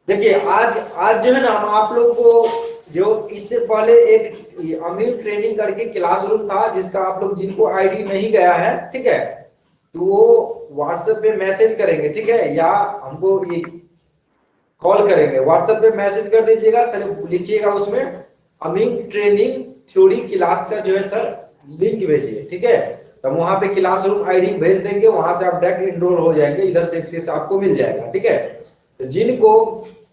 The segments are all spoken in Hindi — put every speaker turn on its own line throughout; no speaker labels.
देखिए आज आज जो है ना हम आप लोग को जो इससे पहले एक अमीर ट्रेनिंग करके क्लासरूम था जिसका आप लोग जिनको आईडी नहीं गया है, ठीक है, तो वो व्हाट्सएप पे मैसेज करेंगे, ठीक है, या हमको ये कॉल करेंगे। व्हाट्सएप पे मैसेज कर दीजिएगा सर, लिखिएगा उसमें अमीन ट्रेनिंग थ्योरी क्लास का जो है सर लिंक भेजिए, ठीक है। तब वहां पे क्लासरूम आईडी भेज देंगे, वहां से आप डायरेक्ट इनरोल हो जाएंगे, इधर से एक्सेस आपको मिल जाएगा, ठीक है। तो जिनको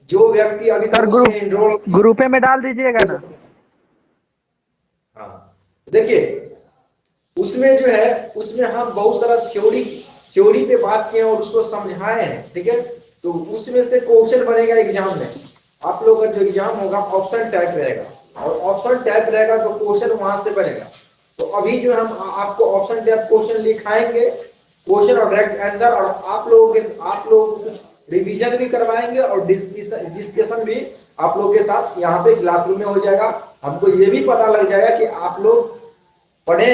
जो व्यक्ति अभी
सर
तक उसमें इनरोल,
ग्रुपे में डाल दीजिएगा ना।
हाँ देखिए उसमें जो है उसमें हम बहुत सारा थ्योरी पे बात किए और उसको समझाए हैं, ठीक है। तो उसमें से क्वेश्चन बनेगा एग्जाम में, आप लोग का जो एग्जाम होगा ऑप्शन टाइप रहेगा, और ऑप्शन टाइप रहेगा तो क्वेश्चन वहां से बनेगा। तो अभी जो हम आपको ऑप्शन टाइप क्वेश्चन लिखाएंगे, क्वेश्चन और डायरेक्ट आंसर, और आप लोग कुछ रिवीजन भी करवाएंगे और डिस्कशन भी आप लोग के साथ यहाँ पे क्लासरूम में हो जाएगा। हमको ये भी पता लग जाएगा कि आप लोग पढ़ते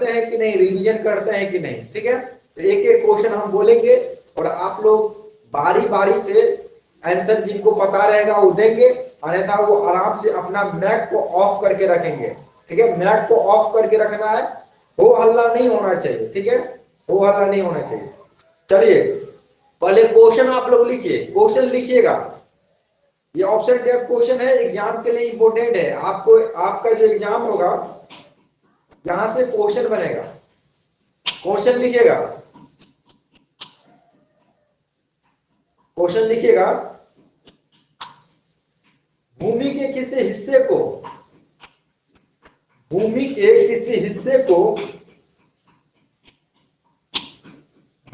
हैं कि नहीं, रिवीजन करते हैं कि नहीं, ठीक है। तो एक एक क्वेश्चन हम बोलेंगे और आप लोग बारी बारी से आंसर जिनको पता रहेगा वो देंगे, अन्यथा वो आराम से अपना मैक को ऑफ करके रखेंगे, ठीक है। मैक को ऑफ करके रखना है, हो हल्ला नहीं होना चाहिए, ठीक है, हो हल्ला नहीं होना चाहिए। चलिए पहले क्वेश्चन आप लोग लिखिए, क्वेश्चन लिखिएगा। ये ऑप्शन टाइप क्वेश्चन है, एग्जाम के लिए इंपॉर्टेंट है। आपको आपका जो एग्जाम होगा यहां से क्वेश्चन बनेगा, क्वेश्चन लिखिएगा, क्वेश्चन लिखिएगा। भूमि के किसी हिस्से को, भूमि के किसी हिस्से को,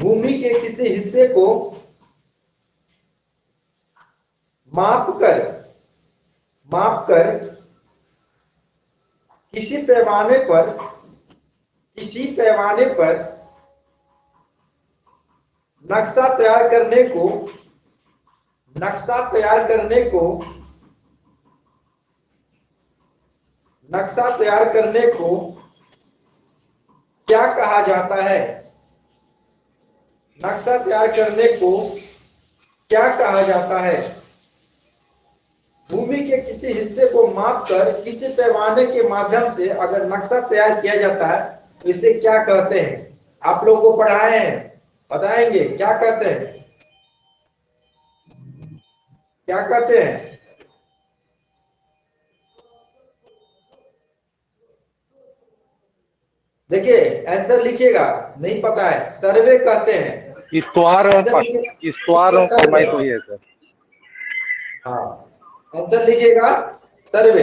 भूमि के किसी हिस्से को माप कर किसी पैमाने पर, किसी पैमाने पर नक्शा तैयार करने को, नक्शा तैयार करने को, नक्शा तैयार करने को क्या कहा जाता है? नक्शा तैयार करने को क्या कहा जाता है? भूमि के किसी हिस्से को मापकर किसी पैमाने के माध्यम से अगर नक्शा तैयार किया जाता है तो इसे क्या कहते हैं? आप लोगों को पढ़ाए हैं, बताएंगे क्या कहते हैं, क्या कहते हैं? देखिए आंसर लिखिएगा, नहीं पता है, सर्वे कहते हैं। आंसर
इस्तवार
लिखिए सर्वे।
फरमाइश हुई है सर।
हाँ आंसर लिखिएगा सर्वे।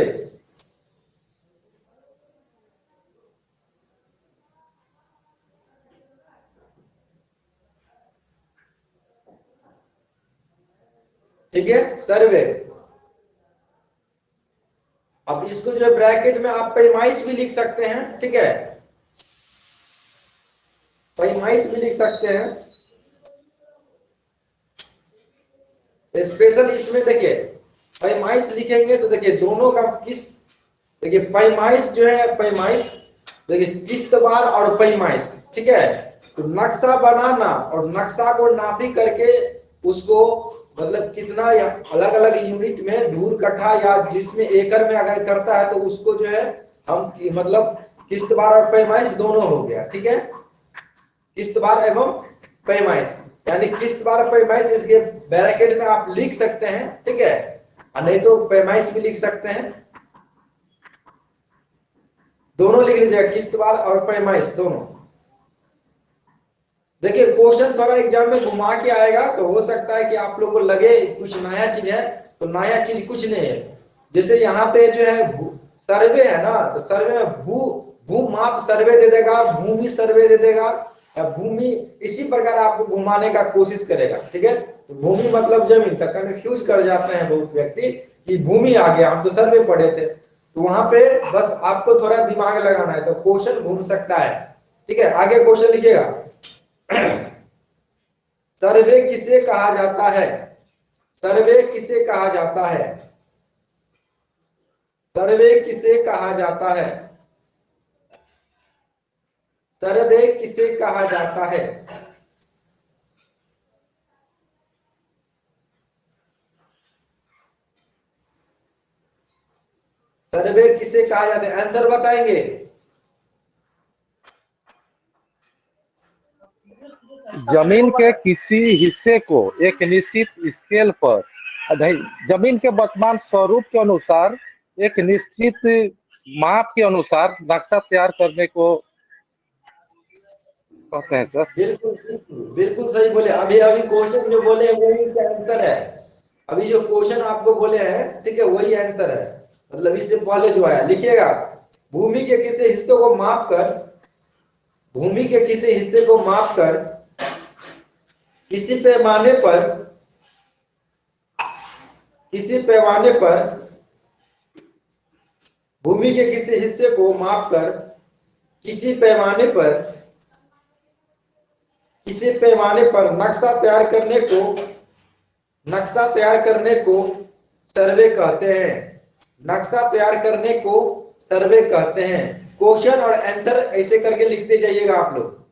ठीक है, सर्वे। अब इसको जो है ब्रैकेट में आप पैमाइश भी लिख सकते हैं, ठीक है, पैमाइश भी लिख सकते हैं। स्पेशल इसमें देखिए पैमाइश लिखेंगे तो देखिए दोनों का किस्त, देखिए पैमाइश जो है, पैमाइश देखिए किस्तवार और पैमाइश, ठीक है। तो नक्शा बनाना और नक्शा को नापी करके उसको मतलब कितना अलग अलग यूनिट में धूर कट्ठा या जिसमें एकड़ में अगर करता है तो उसको जो है हम मतलब किस्तवार और पैमाइश दोनों हो गया, ठीक है। किस्तवार एवं पैमाइश, यानी किस्तवार और पैमाइश इसके ब्रैकेट में आप लिख सकते हैं, ठीक है, और नहीं तो पैमाइश भी लिख सकते हैं, दोनों लिख लीजिएगा, किस्तवार और पैमाइश दोनों। देखिए क्वेश्चन थोड़ा एग्जाम में घुमा के आएगा तो हो सकता है कि आप लोगों को लगे कुछ नया चीज है, तो नया चीज कुछ नहीं है। जैसे यहाँ पे जो है सर्वे है ना, तो सर्वे में भू माप सर्वे दे देगा, भूमि सर्वे दे देगा, या भूमि इसी प्रकार आपको घुमाने का कोशिश करेगा, ठीक है। तो भूमि मतलब जमीन, तो कंफ्यूज कर जाते हैं बहुत व्यक्ति कि भूमि आ गया, हम तो सर्वे पढ़े थे। तो वहां पे बस आपको थोड़ा दिमाग लगाना है, तो क्वेश्चन घूम सकता है, ठीक है। आगे क्वेश्चन लिखिएगा। सर्वे किसे कहा जाता है? सर्वे किसे कहा जाता है? सर्वे किसे कहा जाता है? सर्वे किसे कहा जाता है? सर्वे किसे कहा जाता है? आंसर बताएंगे।
जमीन के किसी हिस्से को एक निश्चित स्केल पर जमीन के वर्तमान स्वरूप के अनुसार एक निश्चित माप के अनुसार नक्शा तैयार करने को कहते हैं सर।
बिल्कुल बिल्कुल बिल्कुल सही बोले। अभी अभी क्वेश्चन जो बोले वही इसका आंसर है। अभी जो क्वेश्चन आपको बोले हैं, ठीक है, वही आंसर है। मतलब इससे पहले जो आया, लिखिएगा, भूमि के किसी हिस्से को माप कर, भूमि के किसी हिस्से को माप कर किसी पैमाने पर, किसी पैमाने पर, भूमि के किसी हिस्से को माप कर किसी पैमाने पर, किसी पैमाने पर नक्शा तैयार करने को, नक्शा तैयार करने को सर्वे कहते हैं। नक्शा तैयार करने को सर्वे कहते हैं। क्वेश्चन और आंसर ऐसे करके लिखते जाइएगा आप लोग।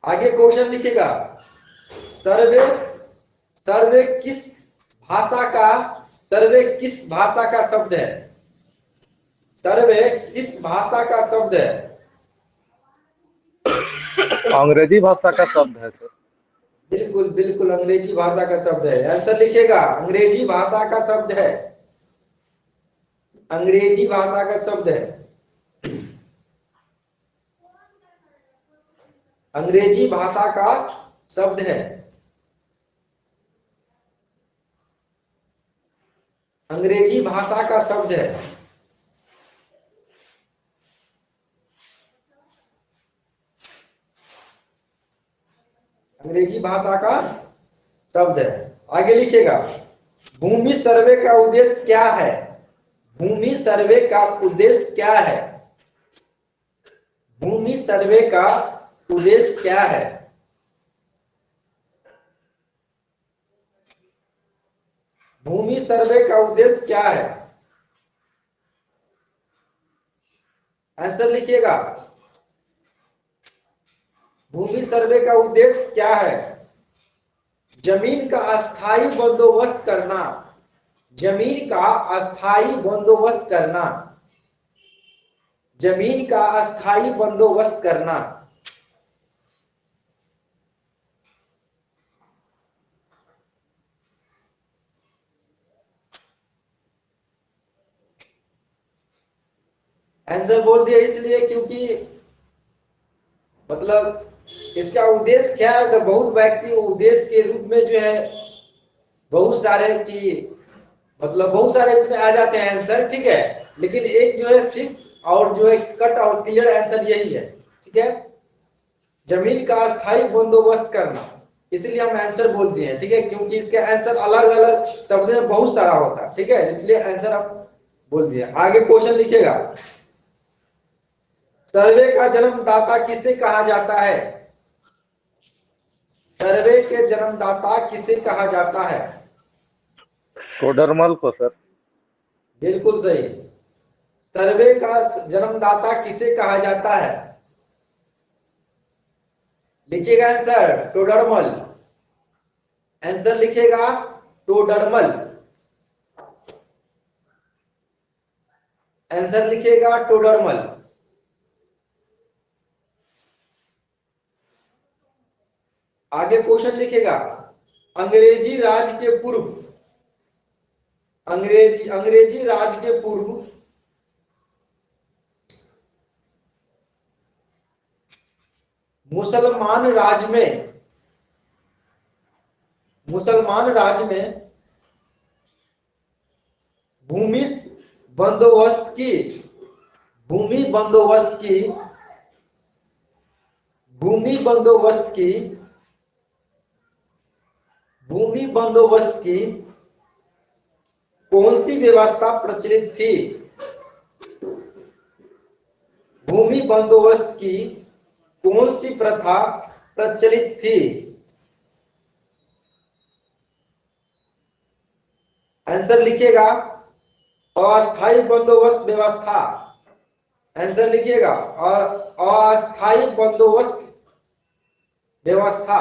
आगे क्वेश्चन लिखिएगा, सर्वे, सर्वे किस भाषा का, सर्वे किस भाषा का शब्द है? सर्वे किस भाषा का शब्द है?
अंग्रेजी भाषा का शब्द है सर।
बिल्कुल बिल्कुल अंग्रेजी भाषा का शब्द है। आंसर लिखिएगा, अंग्रेजी भाषा का शब्द है, अंग्रेजी भाषा का शब्द है, अंग्रेजी भाषा का शब्द है, अंग्रेजी भाषा का शब्द है। अंग्रेजी भाषा का शब्द है। आगे लिखिएगा, भूमि सर्वे का उद्देश्य क्या है? भूमि सर्वे का उद्देश्य क्या है? भूमि सर्वे का उद्देश्य क्या है? भूमि सर्वे का उद्देश्य क्या है? आंसर लिखिएगा, भूमि सर्वे का उद्देश्य क्या है? जमीन का अस्थायी बंदोबस्त करना, जमीन का अस्थायी बंदोबस्त करना, जमीन का अस्थायी बंदोबस्त करना। आंसर बोल दिया इसलिए क्योंकि मतलब इसका उद्देश्य क्या है, तो बहुत व्यक्ति उद्देश्य के रूप में जो है बहुत सारे की, मतलब बहुत सारे इसमें आ जाते हैं आंसर, ठीक है, लेकिन एक जो है फिक्स और जो है कट और क्लियर आंसर यही है, ठीक है, जमीन का अस्थायी बंदोबस्त करना। इसलिए हम आंसर बोल दिए हैं, ठीक है, क्योंकि इसके आंसर अलग अलग शब्द में बहुत सारा होता है, ठीक है, इसलिए आंसर हम बोल दिए। आगे क्वेश्चन लिखिएगा, सर्वे का जन्मदाता किसे कहा जाता है? सर्वे के जन्मदाता किसे कहा जाता है?
टोडरमल को सर।
बिल्कुल सही। सर्वे का जन्मदाता किसे कहा जाता है? लिखिएगा आंसर, टोडरमल। आंसर लिखिएगा, टोडरमल। आंसर लिखिएगा, टोडरमल। आगे क्वेश्चन लिखिएगा, अंग्रेजी राज के पूर्व, अंग्रेजी राज के पूर्व मुसलमान राज में, मुसलमान राज में भूमि बंदोबस्त की, भूमि बंदोबस्त की, भूमि बंदोबस्त की, भूमि बंदोबस्त की कौन सी व्यवस्था प्रचलित थी? भूमि बंदोबस्त की कौन सी प्रथा प्रचलित थी? आंसर लिखिएगा, अस्थायी बंदोबस्त व्यवस्था। आंसर लिखिएगा, अस्थायी बंदोबस्त व्यवस्था।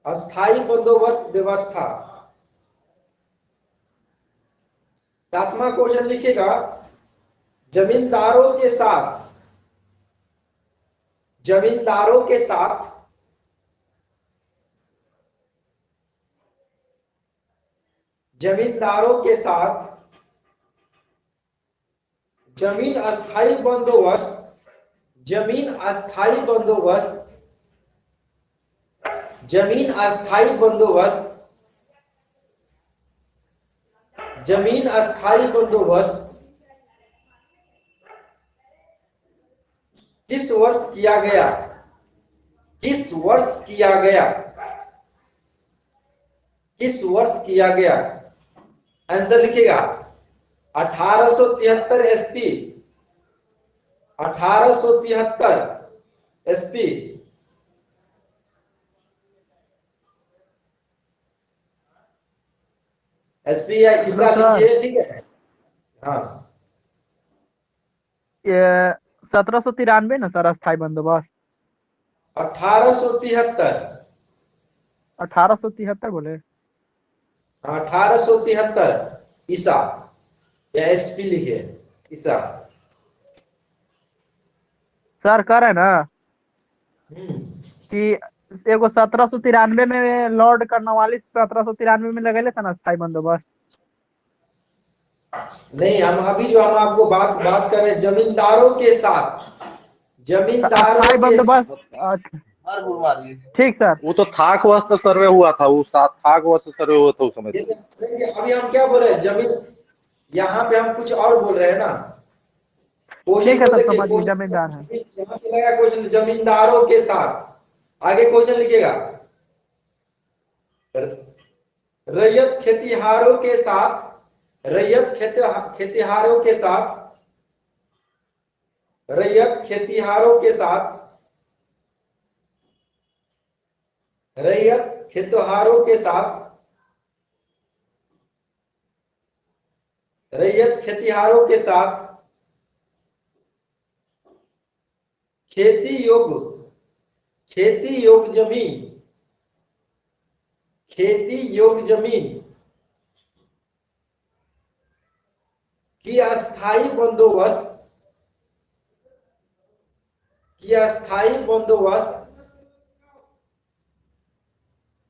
अस्थाई बंदोबस्त व्यवस्था। 7वां क्वेश्चन लिखिएगा, जमींदारों के साथ जमींदारों के साथ जमींदारों के साथ जमीन अस्थाई बंदोबस्त जमीन अस्थाई बंदोबस्त जमीन अस्थाई बंदोबस्त जमीन अस्थाई बंदोबस्त किस वर्ष किया गया? किस वर्ष किया गया? किस वर्ष किया गया? आंसर लिखिएगा 1873 एसपी 1873 एसपी। एसपी या ईसा लिखिए, ठीक है। हाँ,
ये 1793 ना सर, अस्थाई बंदोबस्त
1873।
1873 बोले।
1873 ईसा, या एसपी लिखिए ईसा।
सर कह रहे ना
हम्म,
कि एगो 1793 में लॉर्ड कर्नवालिस 1793 में लगेले था ना अस्थाई बंदोबस्त।
नहीं, हम अभी जो हम आपको बात बात कर रहे हैं जमींदारों के साथ, जमींदारों
अस्थाई
के
बंदोबस्त ठीक सर।
वो तो थाक वस्त्र सर्वे हुआ था, वो थाक वस्त्र सर्वे हुआ था उस समय।
देखिए, अभी हम क्या बोल रहे हैं, जमीन, यहाँ पे हम कुछ और बोल रहे हैं ना। क्वेश्चन
ठीक है
को
सर,
देखिए,
समझ गए,
क्वेश्चन
जमींदार है।
यहाँ पे लगा क्वेश्चन जमींदारों के साथ। आगे क्वेश्चन लिखिएगा, रैयत खेतिहारों के साथ रैयत खेतिहारों के साथ रैयत खेतिहारों के साथ रैयत खेतिहारों के साथ रैयत खेतिहारों के साथ खेती योग जमीन खेती योग जमीन की अस्थाई बंदोबस्त की अस्थाई बंदोबस्त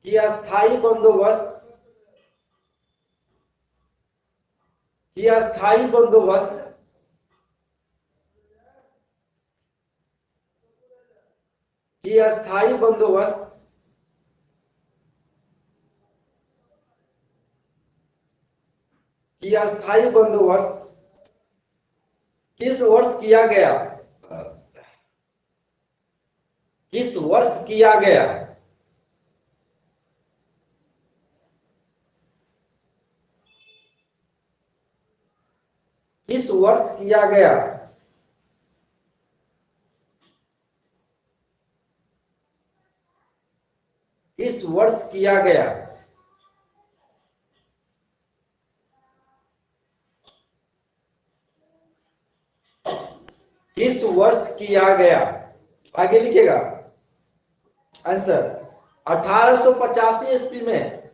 की अस्थाई बंदोबस्त की अस्थाई बंदोबस्त की अस्थाई बंदोबस्त की अस्थाई बंदोबस्त किस वर्ष किया गया? किस वर्ष किया गया? किस वर्ष किया गया? किस वर्ष किया गया? किस वर्ष किया गया? आगे लिखिएगा आंसर 1885 ईस्वी में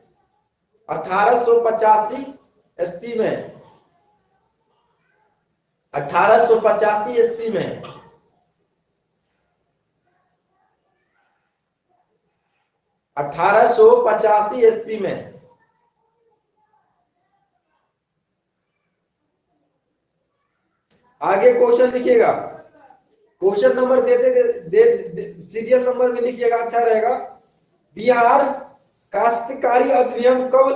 1885 ईस्वी में 1885 ईस्वी में 1885 ईस्वी में। आगे क्वेश्चन लिखिएगा, क्वेश्चन नंबर सीरियल नंबर में लिखिएगा, अच्छा रहेगा। बिहार काश्तकारी अधिनियम कब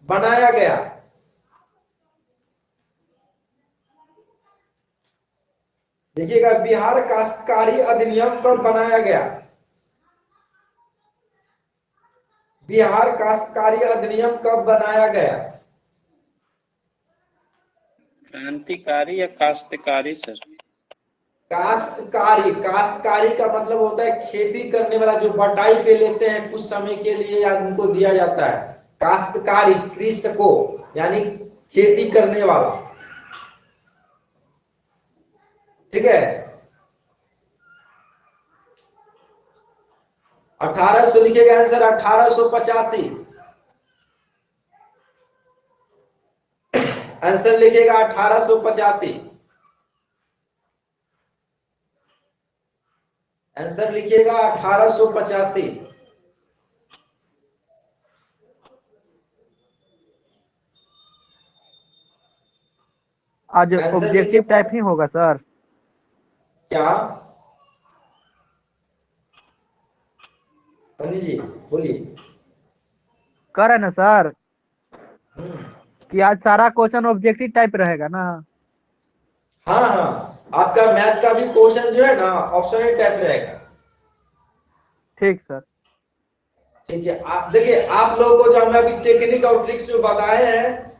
बनाया गया? देखिएगा, बिहार काश्तकारी अधिनियम कब बनाया गया? बिहार काश्तकारी अधिनियम कब बनाया गया?
क्रांतिकारी या काश्तकारी सर?
काश्तकारी, काश्तकारी का मतलब होता है खेती करने वाला, जो बटाई पे लेते हैं कुछ समय के लिए या उनको दिया जाता है। काश्तकारी कृषको, यानी खेती करने वाला, ठीक है। 1800 लिखिएगा आंसर 1885। आंसर लिखिएगा 1885। आंसर लिखिएगा 1885।
आज
आंसर
ऑब्जेक्टिव
लिखिएगा।
टाइप ही होगा सर।
क्या सनी जी बोलिए।
कह रहे ना सर
हम्म,
कि आज सारा क्वेश्चन ऑब्जेक्टिव टाइप रहेगा ना।
हाँ हाँ, आपका मैथ का भी क्वेश्चन जो है ना ऑप्शनल टाइप रहेगा।
ठीक सर।
ठीक है, आप देखिए आप लोगों को जो हमने अभी टेक्निक और ट्रिक्स जो बताए हैं,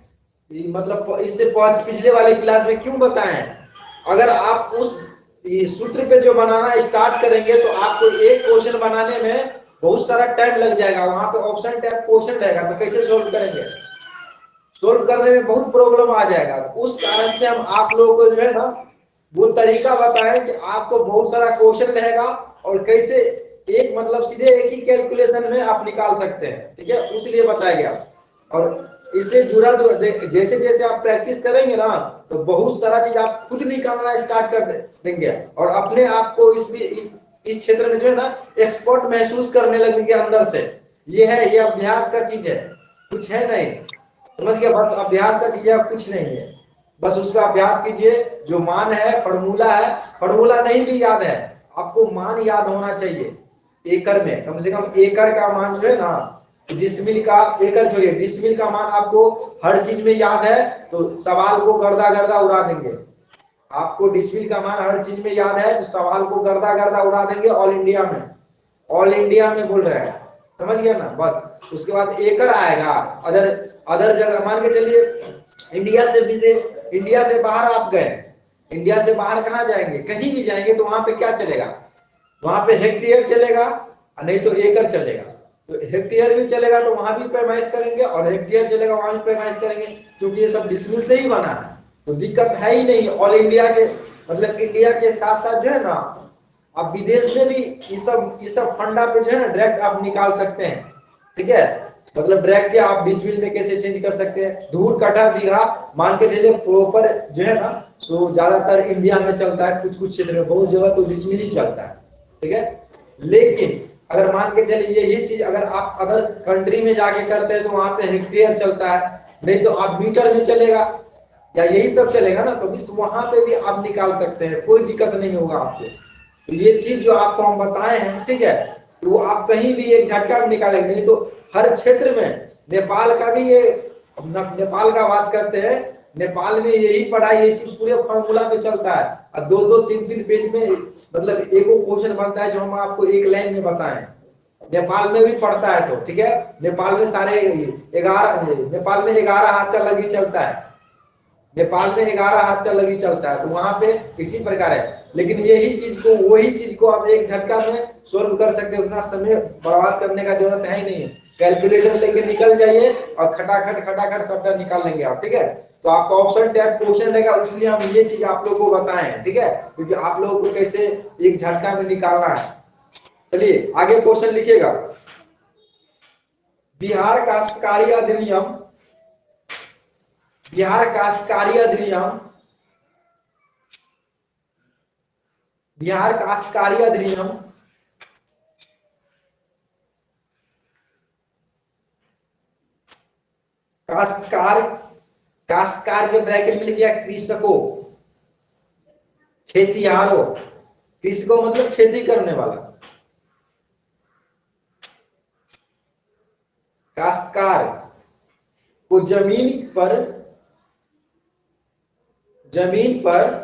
ये मतलब इससे पिछले वाले क्लास में क्यों बताए हैं, अगर आप उस ये सूत्र पे जो बनाना स्टार्ट करेंगे तो आपको एक क्वेश्चन बनाने में बहुत सारा टाइम लग जाएगा। वहां पे ऑप्शन टाइप क्वेश्चन रहेगा तो कैसे सोल्व करेंगे, सोल्व करने में बहुत प्रॉब्लम आ जाएगा। उस कारण से हम आप लोगों को जो है ना वो तरीका बताएं कि आपको बहुत सारा क्वेश्चन रहेगा और कैसे एक मतलब सीधे एक ही कैलकुलेशन में आप निकाल सकते हैं। ठीक है, उसलिए बताया गया। और इससे जुड़ा जो जैसे जैसे आप प्रैक्टिस करेंगे ना तो बहुत सारा चीज आप खुद निकालना स्टार्ट कर देंगे और अपने आप को इस क्षेत्र में जो है ना एक्सपर्ट महसूस करने लगेंगे अंदर से। ये है, ये अभ्यास का चीज है, कुछ है नहीं। समझ गया, बस अभ्यास का चीज है, कुछ नहीं है। बस उसका अभ्यास कीजिए। जो मान है फॉर्मूला है, फॉर्मूला नहीं भी याद है, आपको मान याद होना चाहिए। एकड़ में कम से कम एकड़ का मान जो है ना, डिसमिल का, एकड़ छोड़िए डिसमिल का मान आपको हर चीज में याद है तो सवाल को गर्दा गर्दा उड़ा देंगे। आपको डिसमिल का मान हर चीज में याद है तो सवाल को गर्दा गर्दा उड़ा देंगे। ऑल इंडिया में, ऑल इंडिया में बोल रहे हैं, समझ गया ना। बस उसके बाद एकड़ आएगा। अदर अदर जगह मान के चलिए इंडिया से विदेश, इंडिया से बाहर आप गए, इंडिया से बाहर कहाँ जाएंगे, कहीं भी जाएंगे तो वहां पे क्या चलेगा, वहां पे हेक्टेयर चलेगा और नहीं तो एकड़ चलेगा। तो हेक्टेयर भी चलेगा तो वहां भी पैमाइश करेंगे और हेक्टेयर चलेगा वहां भी पैमाइश करेंगे, क्योंकि ये सब डिसमिल से ही बना है। तो दिक्कत है ही नहीं। ऑल इंडिया के मतलब इंडिया के साथ साथ जो है ना आप विदेश में भी ये सब फंडा पे जो है ना डायरेक्ट आप निकाल सकते हैं। ठीक है, मतलब डायरेक्ट के आप डिसमिल में कैसे चेंज कर सकते हैं। धूर कटा बीघा मान के चलिए प्रॉपर जो है ना, तो ज्यादातर इंडिया में चलता है, कुछ कुछ क्षेत्र में, बहुत जगह तो डिसमिल ही चलता है। ठीक है, लेकिन अगर मान के चलिए यही चीज अगर आप अदर कंट्री में जाके करते हैं तो वहां पे हेक्टेयर चलता है, नहीं तो आप मीटर में चलेगा या यही सब चलेगा ना, तो वहां पे भी आप निकाल सकते हैं, कोई दिक्कत नहीं होगा आपको। तो ये चीज जो आपको हम बताए हैं, ठीक है, तो आप कहीं भी एक झटका में निकालेंगे। नहीं तो हर क्षेत्र में, नेपाल का भी ये, नेपाल का बात करते हैं, नेपाल में यही पढ़ाई इसी पूरे फॉर्मूला पे चलता है और दो दो तीन तीन पेज में मतलब एक क्वेश्चन बनता है जो हम आपको एक लाइन में बताएं। नेपाल में भी पढ़ता है तो ठीक है, नेपाल में सारे 11, नेपाल में 11 हाथ का लगी चलता है, नेपाल में 11 हाथ का लगी चलता है, तो वहां पे इसी प्रकार है। लेकिन यही चीज को, वही चीज को आप एक झटका में सोल्व कर सकते हैं, उतना समय बर्बाद करने का जरूरत है ही नहीं है। कैलकुलेटर लेके निकल जाइए और खटाखट खटाखट सबका निकाल लेंगे आप। ठीक है, तो आपका ऑप्शन टाइप क्वेश्चन रहेगा, इसलिए हम ये चीज आप लोगों को बताए हैं। ठीक है, क्योंकि आप लोगों को कैसे एक झटका में निकालना है। चलिए आगे क्वेश्चन लिखिएगा। बिहार काश्तकारी अधिनियम, बिहार काश्तकारी अधिनियम, बिहार काश्तकारी अधिनियम काश्तकार, काश्तकार के ब्रैकेट में लिख दिया कृषकों, खेतीहारों, कृषकों मतलब खेती करने वाला, काश्तकार को जमीन पर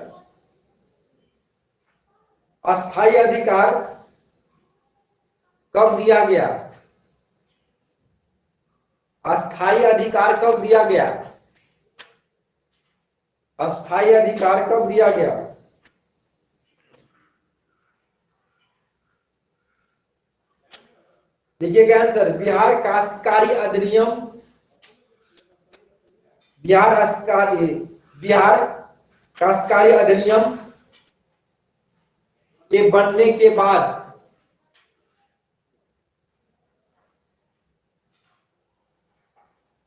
अस्थायी अधिकार कब दिया गया, अस्थायी अधिकार कब दिया गया, अस्थायी अधिकार कब दिया गया। देखिएगा आंसर, बिहार काश्तकारी अधिनियम, बिहार काश्तकारी अधिनियम के बनने के बाद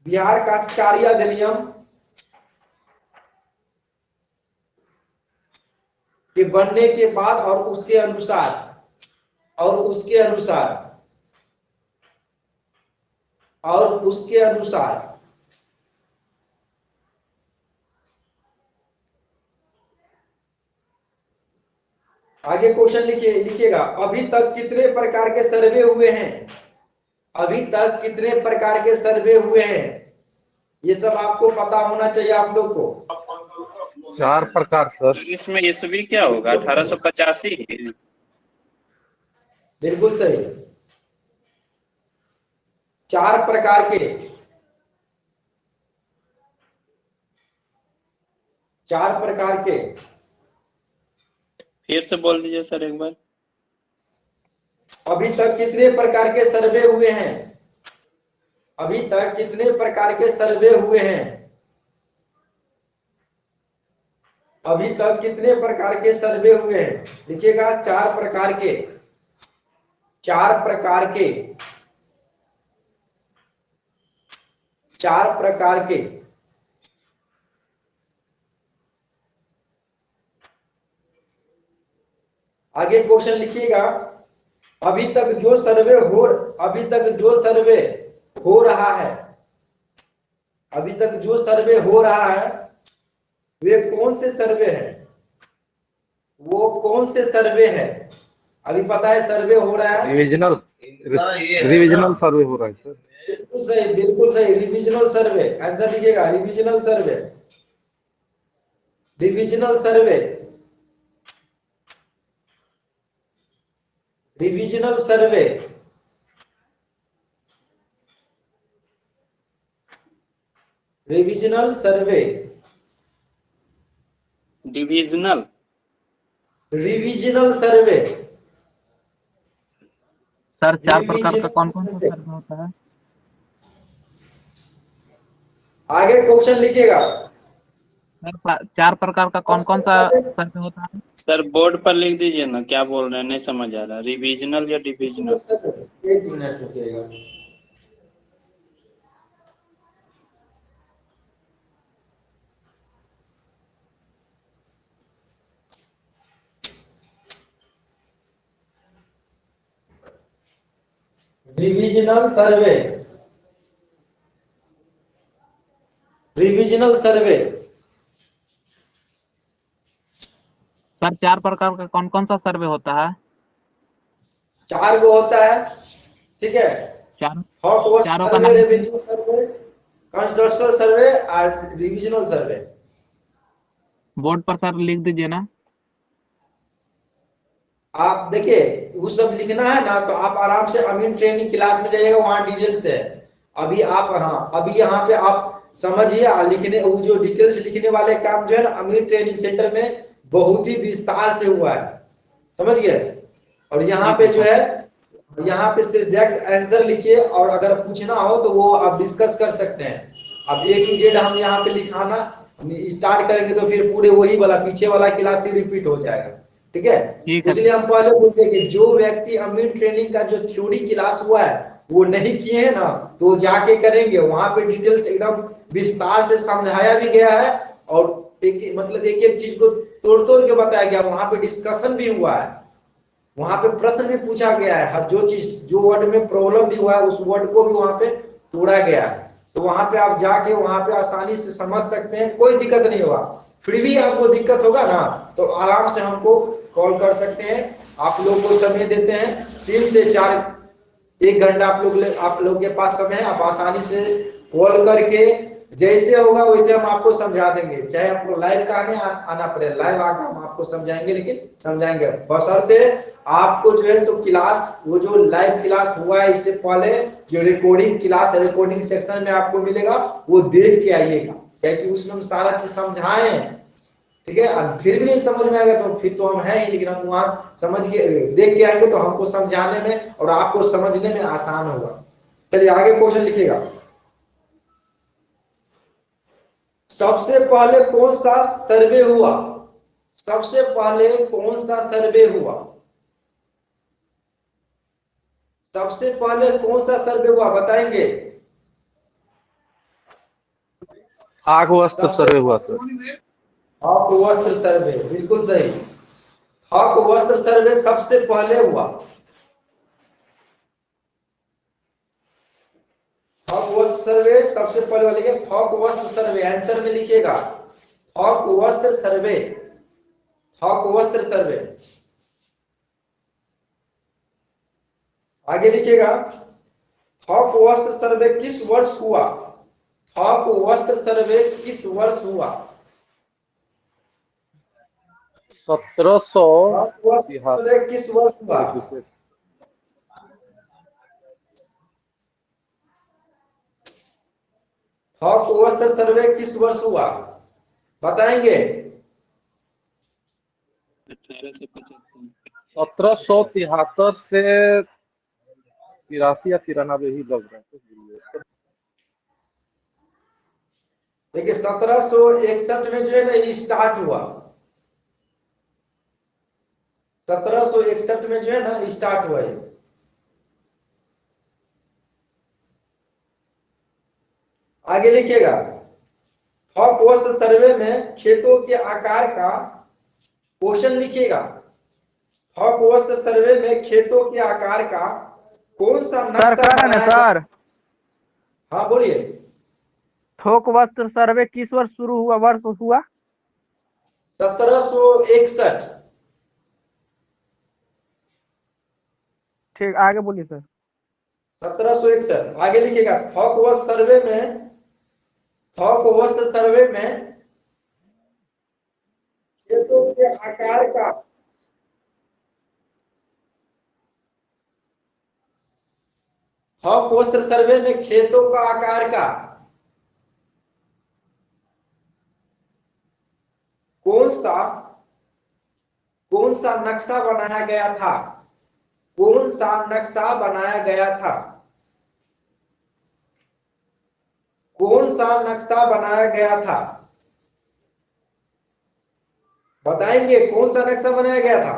बिहार काश्तकारी अधिनियम के बनने के बाद और उसके अनुसार आगे क्वेश्चन लिखिएगा, अभी तक कितने प्रकार के सर्वे हुए हैं? अभी तक कितने प्रकार के सर्वे हुए हैं? ये सब आपको पता होना चाहिए आप लोग को।
4 प्रकार सर।
इसमें ईस्वी क्या होगा? 1885।
बिल्कुल सही। 4 प्रकार के, 4 प्रकार के।
फिर से बोल दीजिए सर एक बार।
अभी तक कितने प्रकार के सर्वे हुए हैं? अभी तक कितने प्रकार के सर्वे हुए हैं? अभी तक कितने प्रकार के सर्वे हुए हैं? लिखिएगा 4 प्रकार के, 4 प्रकार के, 4 प्रकार के। आगे क्वेश्चन लिखिएगा, अभी तक जो सर्वे हो रहा है, अभी तक जो सर्वे हो रहा है वे कौन से सर्वे हैं? वो कौन से सर्वे हैं? अभी पता है सर्वे हो रहा है,
रिविजनल सर्वे हो रहा है सर।
बिल्कुल सही, बिल्कुल सही, रिविजनल सर्वे। आंसर लिखिएगा, रिविजनल सर्वे, रिविजनल सर्वे, रिविजनल सर्वे। रिविजनल सर्वे,
डिविजनल।
रिविजनल सर्वे।
सर 4 प्रकार का कौन कौन सा सर्वे होता है?
आगे क्वेश्चन लिखिएगा,
सर 4 प्रकार का कौन कौन सा सर्वे होता है?
सर बोर्ड पर लिख दीजिए ना, क्या बोल रहे हैं नहीं समझ आ रहा। रिविजनल या डिविजनल?
एक मिनट रुकिएगा। रिविजनल सर्वे, रिविजनल सर्वे।
सर 4 प्रकार का कौन कौन सा सर्वे होता है?
4 गो होता है, ठीक है।
चारों
हॉट वॉश
चारों का
सर्वे,
नाम?
रेवेन्यू सर्वे, कंस्ट्रक्शनल सर्वे और रिविजनल सर्वे।
बोर्ड पर सर लिख दीजिए ना।
आप देखिए, वो सब लिखना है ना, तो आप आराम से अमीन ट्रेनिंग क्लास में जाइएगा, वहां डिटेल्स है। अभी आप, हाँ, अभी यहाँ पे आप समझिए, लिखने वो जो डिटेल्स लिखने वाले काम जो है ना, अमीन ट्रेनिंग सेंटर में बहुत ही विस्तार से हुआ है, समझ गए। और यहाँ पे जो है, यहाँ पे सिर्फ डायरेक्ट आंसर लिखिए, और अगर पूछना हो तो वो आप डिस्कस कर सकते हैं। अब A to Z हम यहाँ पे लिखाना स्टार्ट करेंगे तो फिर पूरे वही वाला पीछे वाला क्लास ही रिपीट हो जाएगा, ठीक है।
ठीक है।
इसलिए हम पहले बोलते हैं कि जो व्यक्ति अमीन ट्रेनिंग का जो थ्योरी क्लास हुआ है वो नहीं किए हैं ना, तो जाके करेंगे, वहां पे डिटेल्स एकदम विस्तार से समझाया भी गया है, और मतलब एक एक चीज को तोड़ तोड़ के बताया गया, वहां पे डिस्कशन भी हुआ है, वहां पे प्रश्न भी पूछा गया है, हर जो चीज जो वर्ड में प्रॉब्लम भी हुआ है उस वर्ड को भी वहां पे तोड़ा गया है। तो वहां पे आप जाके वहां पे आसानी से समझ सकते हैं, कोई दिक्कत नहीं होगा। फिर भी आपको दिक्कत होगा ना, तो आराम से हमको कॉल कर सकते हैं। आप लोग को समय देते हैं 3 से 4, 1 घंटा आप लोग के पास समय है। आप आसानी से कॉल करके जैसे होगा वैसे हम आपको समझा देंगे, चाहे आपको लाइव आने आना पड़े, लाइव आकर हम आपको समझाएंगे, लेकिन समझाएंगे बशर्ते आपको जो है सो क्लास, वो जो लाइव क्लास हुआ है इससे पहले जो रिकॉर्डिंग क्लास, रिकॉर्डिंग सेक्शन में आपको मिलेगा, वो देख के आइएगा, क्योंकि उसमें हम सारा चीज समझाए हैं, ठीक है। अब फिर भी नहीं समझ में आएगा तो फिर तो हम है ही, लेकिन हम वहां समझ के देख के आएंगे तो हमको समझाने में और आपको समझने में आसान होगा। चलिए आगे क्वेश्चन लिखिएगा, सबसे पहले कौन सा सर्वे हुआ? सबसे पहले कौन सा सर्वे हुआ? सबसे पहले कौन सा सर्वे हुआ बताएंगे?
आग वस्त्र
सबसे
सर्वे हुआ सर।
थॉक वस्त्र सर्वे, बिल्कुल सही। थॉक वस्त्र सर्वे सबसे पहले हुआ। थॉक वस्त्र सर्वे सबसे पहले वाले के थॉक वस्त्र सर्वे आंसर में लिखिएगा। थॉक वस्त्र सर्वे, थॉक वस्त्र सर्वे। आगे लिखिएगा, थॉक वस्त्र सर्वे किस वर्ष हुआ? थॉक वस्त्र सर्वे किस वर्ष हुआ?
1700
थॉक वस्त्र सर्वे किस वर्ष हुआ? थॉक वस्त्र सर्वे किस वर्ष हुआ बताएंगे?
1875।
1773 से 83 या 93 ही लग रहा है।
देखिए 1761 में जो है ना ये स्टार्ट हुआ। 1761 में जो है ना स्टार्ट हुआ ये। आगे लिखिएगा, थॉक वस्त्र सर्वे में खेतों के आकार का क्वेश्चन लिखिएगा। थॉक वस्त्र सर्वे में खेतों के आकार का कौन सा
सर
नक्शा
कह रहे हैं
बनाया गया?
सर,
हाँ बोलिए।
थोक वस्त्र सर्वे किस वर्ष शुरू हुआ, वर्ष हुआ?
1761।
ठीक, आगे बोलिए सर।
1761 आगे लिखिएगा, थॉक वस्त्र सर्वे में, थॉक वस्त्र सर्वे में खेतों के आकार का थॉक वस्त्र सर्वे में खेतों का आकार का कौन सा नक्शा बनाया गया था? कौन सा नक्शा बनाया गया था? कौन सा नक्शा बनाया गया था बताएंगे? कौन सा नक्शा बनाया गया था?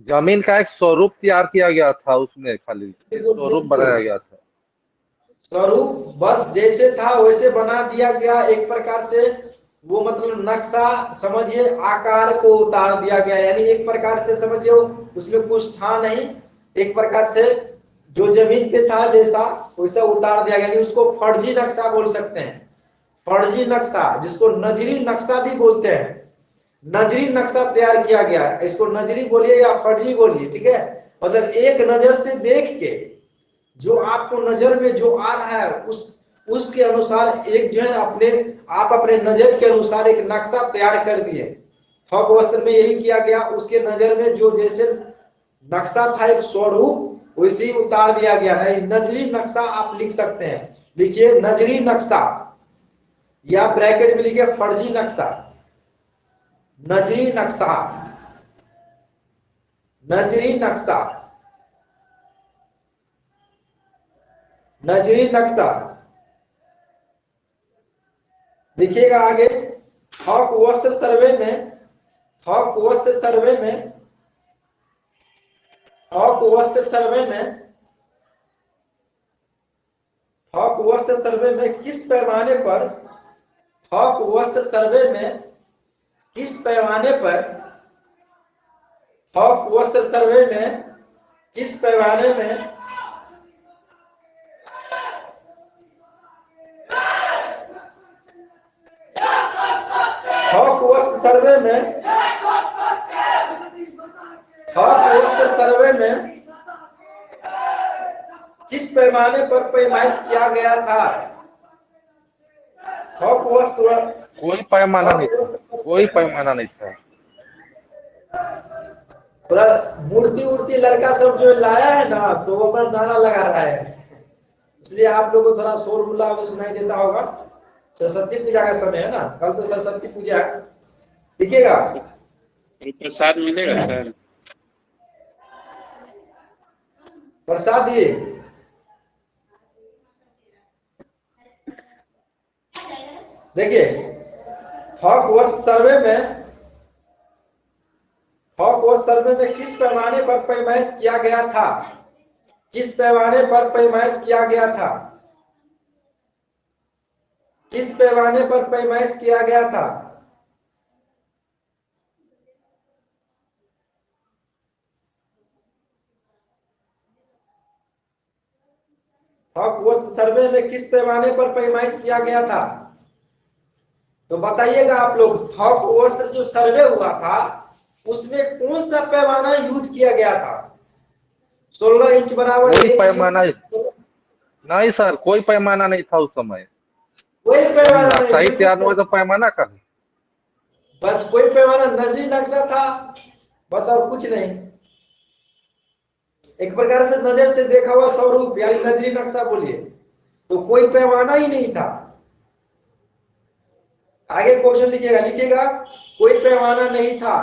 जमीन का एक स्वरूप तैयार किया गया था, उसमें खाली स्वरूप बनाया गया था।
स्वरूप बस जैसे था वैसे बना दिया गया एक प्रकार से। वो मतलब नक्शा समझिए, आकार को उतार दिया गया, यानी एक प्रकार से समझिए उसमें कुछ था नहीं, एक प्रकार से जो जमीन पे था जैसा वैसा उतार दिया गया, यानी उसको फर्जी नक्शा बोल सकते हैं। फर्जी नक्शा, जिसको नजरी नक्शा भी बोलते हैं, नजरी नक्शा तैयार किया गया। इसको नजरी बोलिए या फर्जी बोलिए, ठीक है। मतलब एक नजर से देख के जो आपको नजर में जो आ रहा है उसके अनुसार एक जो है आप अपने नजर के अनुसार एक नक्शा तैयार कर दिए। थॉक वस्त्र में यही किया गया, उसके नजर में जो जैसे नक्शा था एक स्वरूप वैसे ही उतार दिया गया। नहीं, नजरी नक्शा आप लिख सकते हैं, लिखिए नजरी नक्शा या ब्रैकेट में लिखिए फर्जी नक्शा। नजरी नक्शा, नजरी नक्शा, नजरी नक्शा लिखिएगा। आगे थॉक वस्त्र सर्वे में, थॉक वस्त्र सर्वे में, थॉक वस्त्र सर्वे में, थॉक वस्त्र सर्वे में किस पैमाने पर, थॉक वस्त्र सर्वे में किस पैमाने पर, थॉक वस्त्र सर्वे में किस पैमाने में थॉक वस्त्र सर्वे में, थॉक वस्त्र सर्वे में किस पैमाने पर पैमाइश किया गया था? थॉक वस्त्र,
कोई पैमाना नहीं था, कोई पैमाना नहीं था।
पूरा मूर्ति उर्ति लड़का सब जो लाया है ना, तो वो अपना गाना लगा रहा है, इसलिए आप लोगों को थोड़ा शोर गुल्ला भी सुनाई देता होगा। सरस्वती पूजा का समय है ना, कल तो सरस्वती पूजा है। लिखिएगा,
प्रसाद मिलेगा सर?
प्रसाद दिए। देखिए थॉक वस्त्र सर्वे में, थॉक वस्त्र सर्वे में किस पैमाने पर पैमाइश किया गया था? किस पैमाने पर पैमाइश किया गया था? किस पैमाने पर पैमाइश किया गया था? थॉक वोस्ट सर्वे में किस पैमाने पर पैमाइश किया गया था? तो बताइएगा आप लोग, थॉक वोस्ट जो सर्वे हुआ था उसमें कौन सा पैमाना यूज किया गया था? 16 इंच बराबर
कोई
1
पैमाना
इंच?
नहीं सर, कोई पैमाना नहीं था उस समय।
कोई पैमाना नहीं,
साहित्य
बिल्कुल
आंदोलन
सही।
का पैमाना का
बस कोई पैमाना, नजरी नक्शा था, बस और कुछ नहीं। एक प्रकार से नजर से देखा हुआ स्वरूप यानी नजरी नक्शा बोलिए, तो कोई पैमाना ही नहीं था। आगे क्वेश्चन लिखिएगा, लिखिएगा कोई पैमाना नहीं था,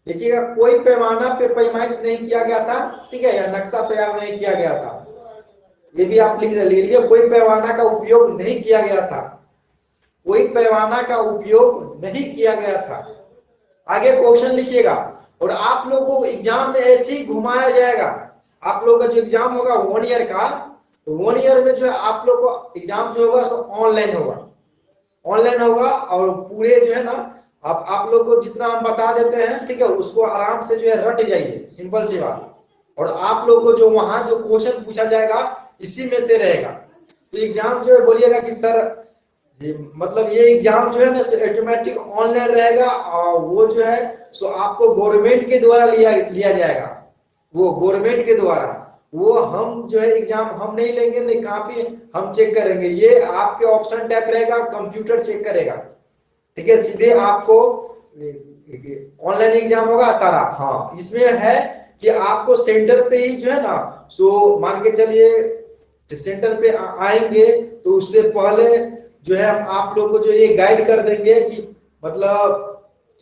लिखिएगा कोई पैमाना पे पैमाइश नहीं किया गया था, ठीक है, या नक्शा तैयार नहीं किया गया था। ये भी आप लिख लीजिए, कोई पैमाना का उपयोग नहीं किया गया था, कोई पैमाना का उपयोग नहीं किया गया था। आगे क्वेश्चन लिखिएगा, और आप लोगों को एग्जाम में ऐसे ही घुमाया जाएगा। आप लोगों का जो एग्जाम होगा 1 ईयर का, तो 1 ईयर में जो है आप लोग को एग्जाम जो होगा सो ऑनलाइन होगा, ऑनलाइन होगा। और पूरे जो है ना, आप लोग को जितना हम बता देते हैं, ठीक है, उसको आराम से जो है रट जाइए, सिंपल सी बात। और आप लोग को जो वहां जो क्वेश्चन पूछा जाएगा इसी में से रहेगा। तो एग्जाम जो है बोलिएगा कि सर मतलब ये एग्जाम जो है ना ऑटोमेटिक ऑनलाइन रहेगा, और वो जो है सो आपको गवर्नमेंट के द्वारा लिया जाएगा, वो गवर्नमेंट के द्वारा। वो हम जो है एग्जाम हम नहीं लेंगे, नहीं कॉपी हम चेक करेंगे, ये आपके ऑप्शन टाइप रहेगा, कंप्यूटर चेक करेगा, ठीक है, सीधे आपको ऑनलाइन एग्जाम होगा सारा। हाँ, इसमें है कि आपको सेंटर पे ही जो है ना, सो मान के चलिए सेंटर पे आएंगे तो उससे पहले जो है हम आप लोग को जो ये गाइड कर देंगे कि मतलब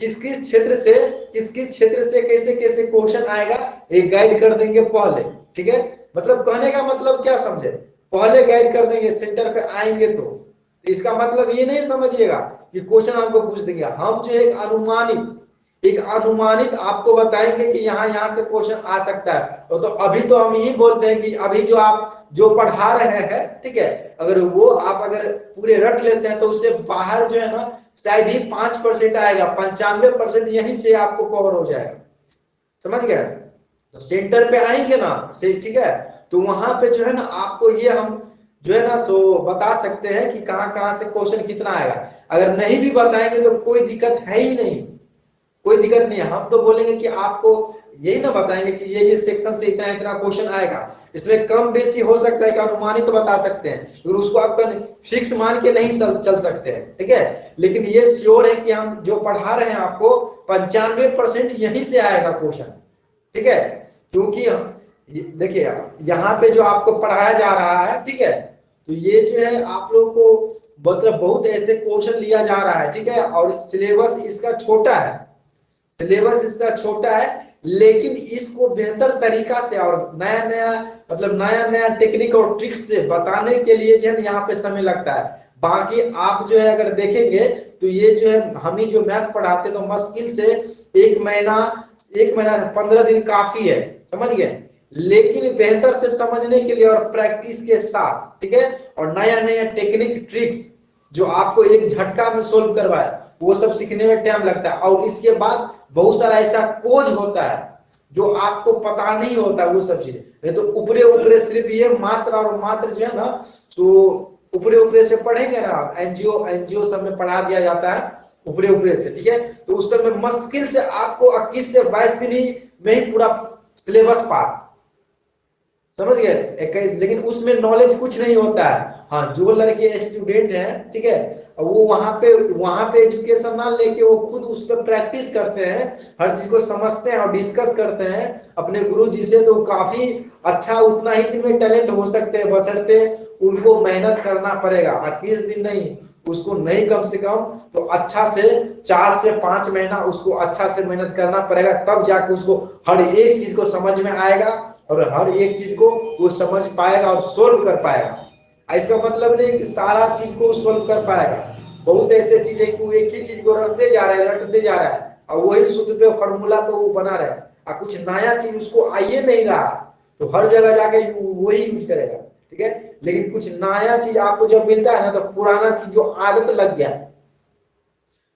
किस किस क्षेत्र से कैसे कैसे क्वेश्चन आएगा, एक गाइड कर देंगे पहले, ठीक है। मतलब कहने का मतलब क्या समझे, पहले गाइड कर देंगे, सेंटर पे आएंगे तो इसका मतलब ये नहीं समझिएगा कि क्वेश्चन आपको पूछ देंगे। हम जो एक अनुमानित आपको बताएंगे कि यहाँ से क्वेश्चन आ सकता है। तो अभी तो हम यही बोलते हैं कि अभी जो आप जो पढ़ा रहे हैं, ठीक है, अगर वो आप अगर पूरे रट लेते हैं तो उससे बाहर जो है ना शायद ही 5% आएगा, 95% यहीं से आपको कवर हो जाएगा, समझ गए। तो सेंटर पे आएंगे ना से, ठीक है, तो वहां पे जो है ना आपको ये हम जो है ना सो बता सकते हैं कि कहाँ से क्वेश्चन कितना आएगा। अगर नहीं भी बताएंगे तो कोई दिक्कत है ही नहीं, कोई दिक्कत नहीं है। हम तो बोलेंगे कि आपको यही ना बताएंगे कि ये सेक्शन से इतना इतना क्वेश्चन आएगा, इसमें कम बेसी हो सकता है कि अनुमानित तो बता सकते हैं, फिर उसको आप फिक्स मान के नहीं चल सकते हैं, ठीक है। लेकिन ये श्योर है कि हम जो पढ़ा रहे हैं आपको 95% यहीं से आएगा क्वेश्चन, ठीक है। क्योंकि देखिए यहाँ पे जो आपको पढ़ाया जा रहा है, ठीक है, तो ये जो है आप लोग को मतलब बहुत ऐसे क्वेश्चन लिया जा रहा है, ठीक है। और सिलेबस इसका छोटा है, सिलेबस इसका छोटा है, लेकिन इसको बेहतर तरीका से और नया नया मतलब नया नया टेक्निक और ट्रिक्स से बताने के लिए जो है यहाँ पे समय लगता है। बाकी आप जो है अगर देखेंगे तो ये जो है हम ही जो मैथ पढ़ाते तो मुश्किल से 1 महीना 15 दिन काफी है, समझ गए। लेकिन बेहतर से समझने के लिए और प्रैक्टिस के साथ, ठीक है, और नया नया टेक्निक ट्रिक्स जो आपको एक झटका में सोल्व करवाए, वो सब सीखने में टाइम लगता है। और इसके बाद बहुत सारा ऐसा खोज होता है जो आपको पता नहीं होता, वो सब चीजें नहीं तो ऊपरे ऊपरे सिर्फ ये मात्र और मात्र जो है ना, तो ऊपरे ऊपरे से पढ़ेंगे ना आप, एनजीओ सब में पढ़ा दिया जाता है ऊपरे ऊपरे से, ठीक है। तो उस समय मुश्किल से आपको 21 से 22 दिन ही में ही पूरा सिलेबस पार, समझ गए। लेकिन उसमें नॉलेज कुछ नहीं होता है। हाँ, जो लड़के स्टूडेंट हैं, ठीक है, वो वहां पे एजुकेशन ना लेके वो खुद उस पर प्रैक्टिस करते हैं, हर चीज को समझते हैं और डिस्कस करते हैं अपने गुरु जी से, तो काफी अच्छा उतना ही जिनमें टैलेंट हो सकते हैं, बशर्ते उनको मेहनत करना पड़ेगा। 21 दिन नहीं, उसको नहीं कम से कम तो अच्छा से 4 से 5 महीना उसको अच्छा से मेहनत करना पड़ेगा, तब जाके उसको हर एक चीज को समझ में आएगा और हर एक चीज को वो समझ पाएगा और सोल्व कर पाएगा। इसका मतलब नहीं कि सारा चीज को सोल्व कर पाएगा, बहुत ऐसे चीजें कि वो एक ही चीज को रटते जा रहा है और वही सूत्र पे फॉर्मूला पे वो बना रहा है और कुछ नया चीज उसको आइए नहीं रहा, तो हर जगह जाके वही यूज करेगा, ठीक है। लेकिन कुछ नया चीज आपको जब मिलता है ना, तो पुराना चीज जो आदत लग गया,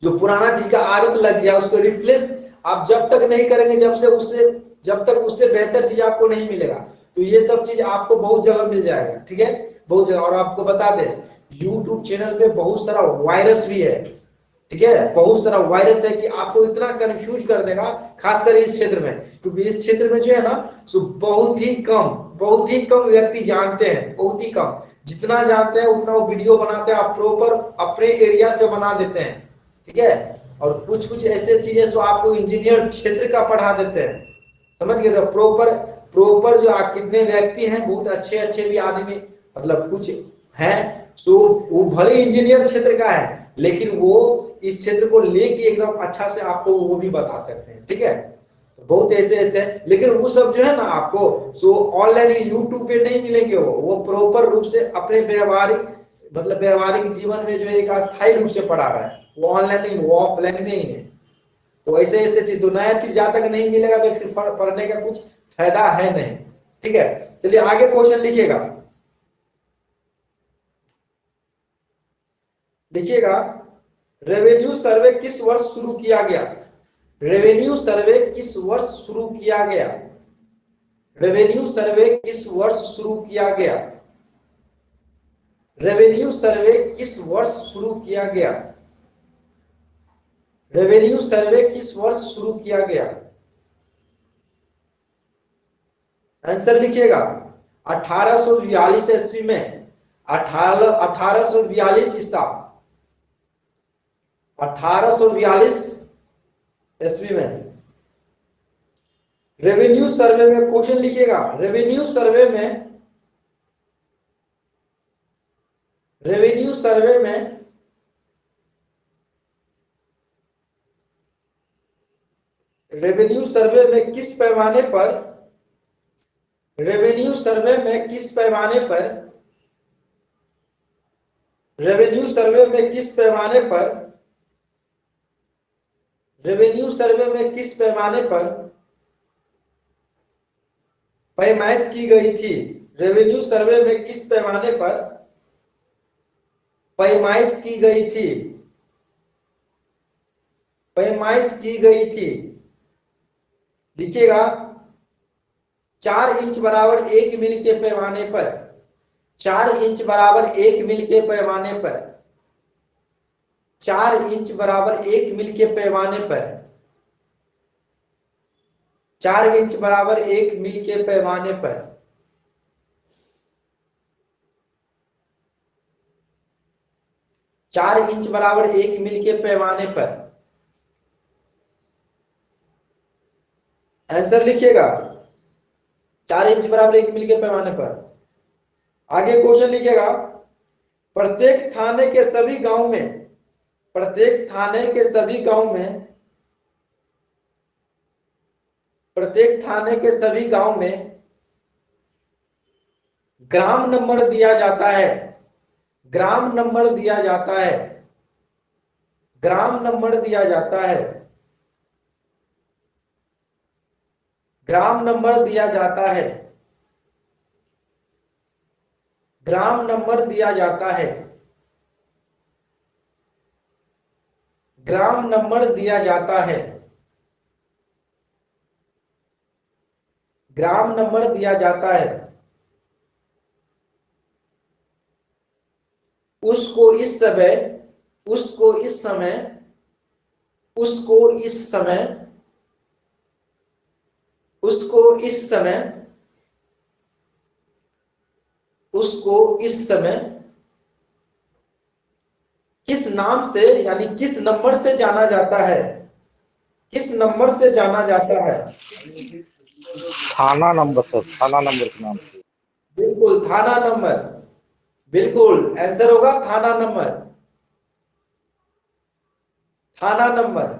जो पुराना चीज का आदत लग गया, उसको रिप्लेस आप जब तक नहीं करेंगे, जब तक उससे बेहतर चीज आपको नहीं मिलेगा। तो ये सब चीज आपको बहुत जगह मिल जाएगा, ठीक है, बहुत जगह। और आपको बता दें, यूट्यूब चैनल पे बहुत सारा वायरस भी है, ठीक है, बहुत सारा वायरस है कि आपको इतना कंफ्यूज कर देगा, खासकर इस क्षेत्र में, क्योंकि इस क्षेत्र में जो है ना, सो बहुत ही कम व्यक्ति जानते हैं, बहुत ही कम। जितना जानते हैं उतना वो वीडियो बनाते हैं, आप प्रॉपर अपने एरिया से बना देते हैं, ठीक है। और कुछ कुछ ऐसे चीजें जो आपको इंजीनियर क्षेत्र का पढ़ा देते हैं, समझ गए। तो प्रॉपर जो कितने व्यक्ति हैं, बहुत अच्छे अच्छे भी आदमी, मतलब कुछ हैं, सो वो भले इंजीनियर क्षेत्र का है, लेकिन वो इस क्षेत्र को लेके एकदम अच्छा से आपको वो भी बता सकते हैं, ठीक है। तो बहुत ऐसे ऐसे, लेकिन वो सब जो है ना आपको सो ऑनलाइन यूट्यूब पे नहीं मिलेंगे। वो प्रॉपर रूप से अपने व्यवहारिक, मतलब व्यवहारिक जीवन में जो एक अस्थायी रूप से पढ़ा रहा है, वो ऑनलाइन नहीं, वो ऑफलाइन में ही है। तो ऐसे ऐसे चीज, तो नया चीज जहां तक नहीं मिलेगा तो फिर पढ़ने का कुछ फायदा है नहीं, ठीक है। चलिए आगे क्वेश्चन लिखिएगा, लिखिएगा, रेवेन्यू सर्वे किस वर्ष शुरू किया गया? रेवेन्यू सर्वे किस वर्ष शुरू किया गया? रेवेन्यू सर्वे किस वर्ष शुरू किया गया? रेवेन्यू सर्वे किस वर्ष शुरू किया गया? रेवेन्यू सर्वे किस वर्ष शुरू किया गया? आंसर लिखिएगा, 1842 ईस्वी में, 1842 ईसा, 1842 ईस्वी में। रेवेन्यू सर्वे में क्वेश्चन लिखिएगा, रेवेन्यू सर्वे में, रेवेन्यू सर्वे में रेवेन्यू सर्वे में किस पैमाने पर, रेवेन्यू सर्वे में किस पैमाने पर, रेवेन्यू सर्वे में किस पैमाने पर, रेवेन्यू सर्वे में किस पैमाने पर पैमाइश की गई थी? रेवेन्यू सर्वे में किस पैमाने पर पैमाइश की गई थी? पैमाइश की गई थी, देखिएगा, 4 इंच बराबर 1 मिली के पैमाने पर, 4 इंच बराबर 1 मिली के पैमाने पर, 4 इंच बराबर 1 मिली के पैमाने पर, 4 इंच बराबर 1 मिली के पैमाने पर, 4 इंच बराबर 1 मिली के पैमाने पर। आंसर लिखिएगा, 4 इंच बराबर 1 मिली के पैमाने पर। आगे क्वेश्चन लिखिएगा, प्रत्येक थाने के सभी गांव में, प्रत्येक थाने के सभी गांव में, प्रत्येक थाने के सभी गांव में ग्राम नंबर दिया जाता है, ग्राम नंबर दिया जाता है, ग्राम नंबर दिया जाता है, ग्राम नंबर दिया जाता है, ग्राम नंबर दिया जाता है, ग्राम नंबर दिया जाता है, ग्राम नंबर दिया जाता है। उसको इस समय, उसको इस समय, उसको इस समय, उसको इस समय, उसको इस समय किस नाम से, यानी किस नंबर से जाना जाता है? किस नंबर से जाना जाता है?
थाना नंबर सर, थाना नंबर के नाम से।
बिल्कुल, थाना नंबर, बिल्कुल आंसर होगा थाना नंबर, थाना नंबर।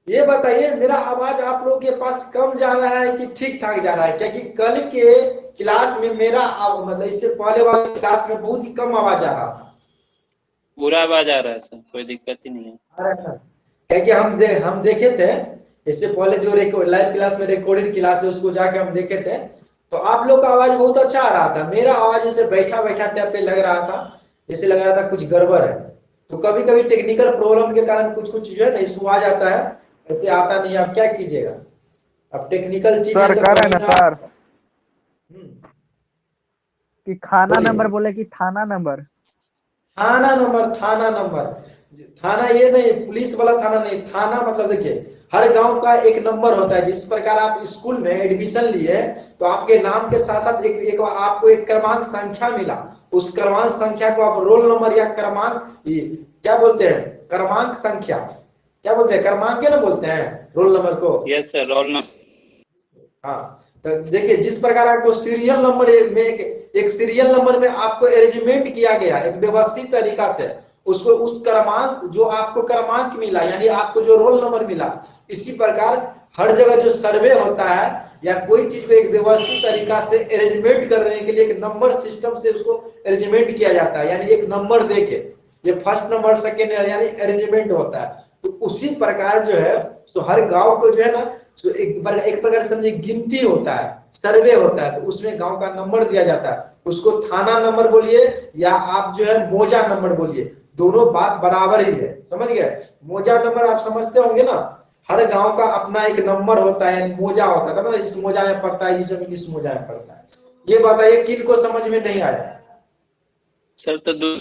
ये बताइए, मेरा आवाज आप लोगों के पास कम जा रहा है कि ठीक ठाक जा रहा है? क्योंकि कल के क्लास में मेरा मतलब इससे पहले वाले क्लास में बहुत ही कम आवाज आ रहा था।
पूरा आवाज आ रहा है सर, कोई दिक्कत ही नहीं है।
क्योंकि हम देखे थे इससे पहले जो लाइव क्लास में रिकॉर्डेड क्लास है, उसको जाके हम देखे थे, तो आप लोग का आवाज बहुत अच्छा आ रहा था, मेरा आवाज जैसे बैठा बैठा टाइप पे लग रहा था, जैसे लग रहा था कुछ गड़बड़ है। तो कभी कभी टेक्निकल प्रॉब्लम के कारण कुछ कुछ जो है ना इशू आ जाता है, ऐसे आता नहीं, आप क्या कीजिएगा। अब टेक्निकल चीज
सर
है तो
कह रहे हैं
कभी
ना
ना।
सर
हम्म,
कि खाना
बोलिए।
नंबर बोले कि थाना नंबर।
थाना नंबर, थाना नंबर, थाना ये नहीं पुलिस वाला थाना नहीं, थाना मतलब देखिए हर गांव का एक नंबर होता है। जिस प्रकार आप स्कूल में एडमिशन लिए तो आपके नाम के साथ साथ एक आपको एक क्रमांक संख्या मिला, उस क्रमांक संख्या को आप रोल नंबर या क्रमांक क्या बोलते हैं, क्रमांक संख्या क्या बोलते हैं, क्रमांक ना बोलते हैं रोल नंबर को।
Yes sir, roll number.
हाँ, तो देखिए जिस प्रकार आपको सीरियल नंबर में एक सीरियल नंबर में आपको अरेंजमेंट किया गया एक व्यवस्थित तरीका से, उसको उस क्रमांक जो आपको क्रमांक मिला यानी आपको जो रोल नंबर मिला, इसी प्रकार हर जगह जो सर्वे होता है या कोई चीज को एक व्यवस्थित तरीका से अरेंजमेंट करने के लिए एक नंबर सिस्टम से उसको अरेंजमेंट किया जाता है, यानी एक नंबर देके ये फर्स्ट नंबर सेकेंड यानी अरेंजमेंट होता है। तो उसी प्रकार जो है सो हर गांव को जो है ना तो एक प्रकार समझे गिनती होता है, सर्वे होता है, तो उसमें गांव का नंबर दिया जाता है, उसको थाना नंबर बोलिए या आप जो है मौजा नंबर बोलिए, दोनों बात बराबर ही है, समझ गए। मौजा नंबर आप समझते होंगे ना, हर गांव का अपना एक नंबर होता है, मौजा होता है, मतलब इस मौजा में पड़ता है, ये जमीन इस मौजा में पड़ता है। ये बताइए किन को समझ में नहीं आया।
सर तो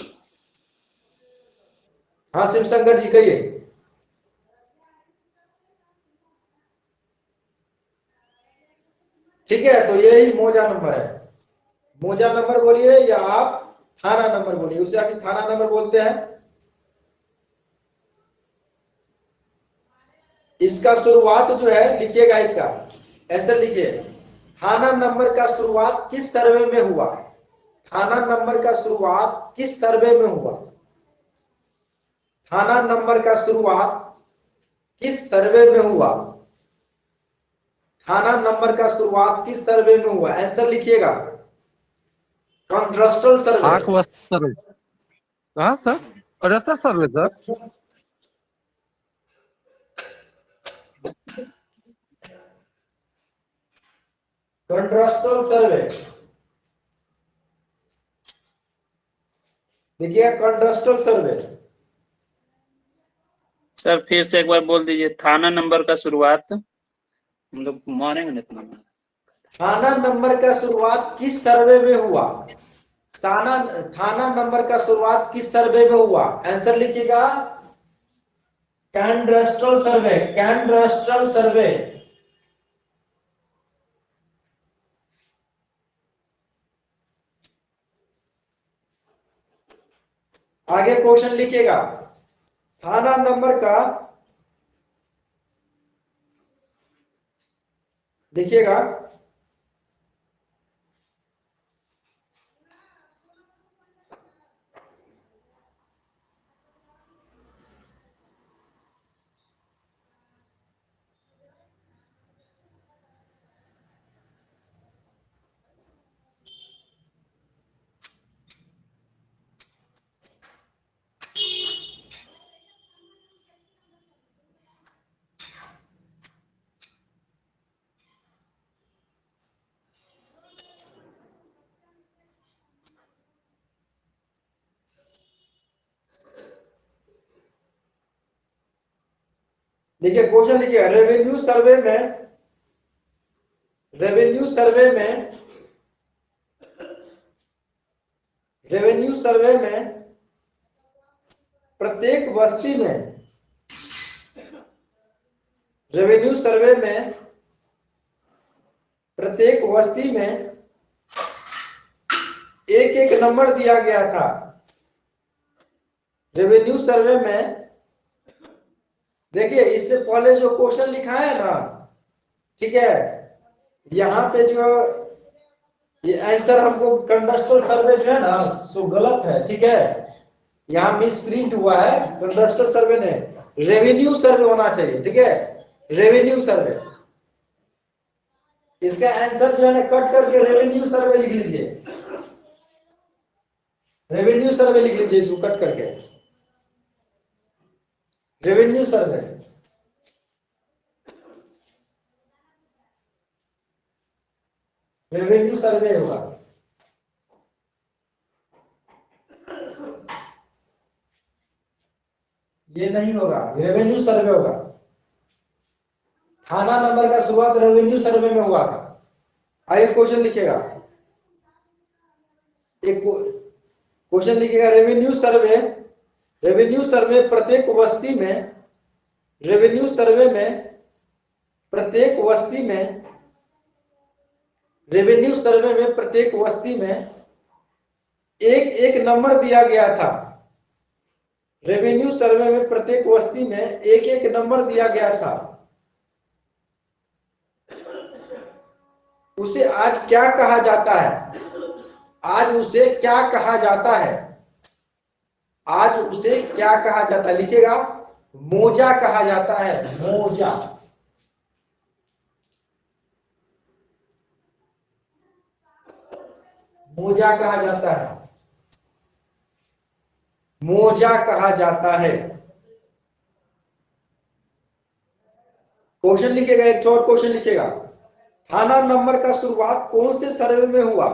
हाँ शिव शंकर जी कहिए। ठीक है, तो यही मौजा नंबर है, मौजा नंबर बोलिए या आप थाना नंबर बोलिए, उसे आप थाना नंबर बोलते हैं। इसका शुरुआत जो है लिखिएगा, इसका ऐसे लिखिए, थाना नंबर का शुरुआत किस सर्वे में हुआ, थाना नंबर का शुरुआत किस सर्वे में हुआ, थाना नंबर का शुरुआत किस सर्वे में हुआ, थाना नंबर का शुरुआत किस सर्वे में हुआ, आंसर लिखिएगा। कॉन्ट्रस्टल सर्वे,
आंख वस्त्र सर्वे। हाँ सर, रसद सर्वे सर।
कॉन्ट्रस्टल सर्वे, देखिए कॉन्ट्रस्टल सर्वे।
सर फिर से एक बार बोल दीजिए, थाना नंबर का शुरुआत, हम लोग मारेंगे ना इतना।
थाना नंबर का शुरुआत किस सर्वे में हुआ, थाना थाना नंबर का शुरुआत किस सर्वे में हुआ, आंसर लिखिएगा। कैंड्रस्टल सर्वे, कैंड्रस्टल सर्वे। आगे क्वेश्चन लिखिएगा, थाना नंबर का देखिएगा, देखिए क्वेश्चन लिखिएगा, रेवेन्यू सर्वे में, रेवेन्यू सर्वे में, रेवेन्यू सर्वे में प्रत्येक बस्ती में, रेवेन्यू सर्वे में प्रत्येक बस्ती में एक एक नंबर दिया गया था, रेवेन्यू सर्वे में। देखिए इससे पहले जो क्वेश्चन लिखा है ना, ठीक है, यहाँ पे जो ये आंसर हमको कंडस्टल सर्वे जो है ना सो गलत है, ठीक है, यहाँ मिस प्रिंट हुआ है, कंडस्टल सर्वे ने रेवेन्यू सर्वे होना चाहिए, ठीक है, रेवेन्यू सर्वे। इसका आंसर जो है ना कट करके रेवेन्यू सर्वे लिख लीजिए, रेवेन्यू सर्वे लिख लीजिए इसको कट करके, रेवेन्यू सर्वे। रेवेन्यू सर्वे होगा। ये नहीं होगा, रेवेन्यू सर्वे होगा। थाना नंबर का शुरुआत रेवेन्यू सर्वे में हुआ था। आइए क्वेश्चन लिखिएगा, एक क्वेश्चन लिखिएगा। रेवेन्यू सर्वे, रेवेन्यू सर्वे प्रत्येक वस्ती में, रेवेन्यू सर्वे में प्रत्येक वस्ती में, रेवेन्यू सर्वे में प्रत्येक वस्ती में एक एक नंबर दिया गया था। रेवेन्यू सर्वे में प्रत्येक वस्ती में एक एक नंबर दिया गया था। उसे आज क्या कहा जाता है? आज उसे क्या कहा जाता है? आज उसे क्या कहा जाता है? लिखिएगा, मोजा कहा जाता है, मोजा। मोजा कहा जाता है, मोजा कहा जाता है। क्वेश्चन लिखिएगा, एक और क्वेश्चन लिखिएगा। थाना नंबर का शुरुआत कौन से सर्वे में हुआ?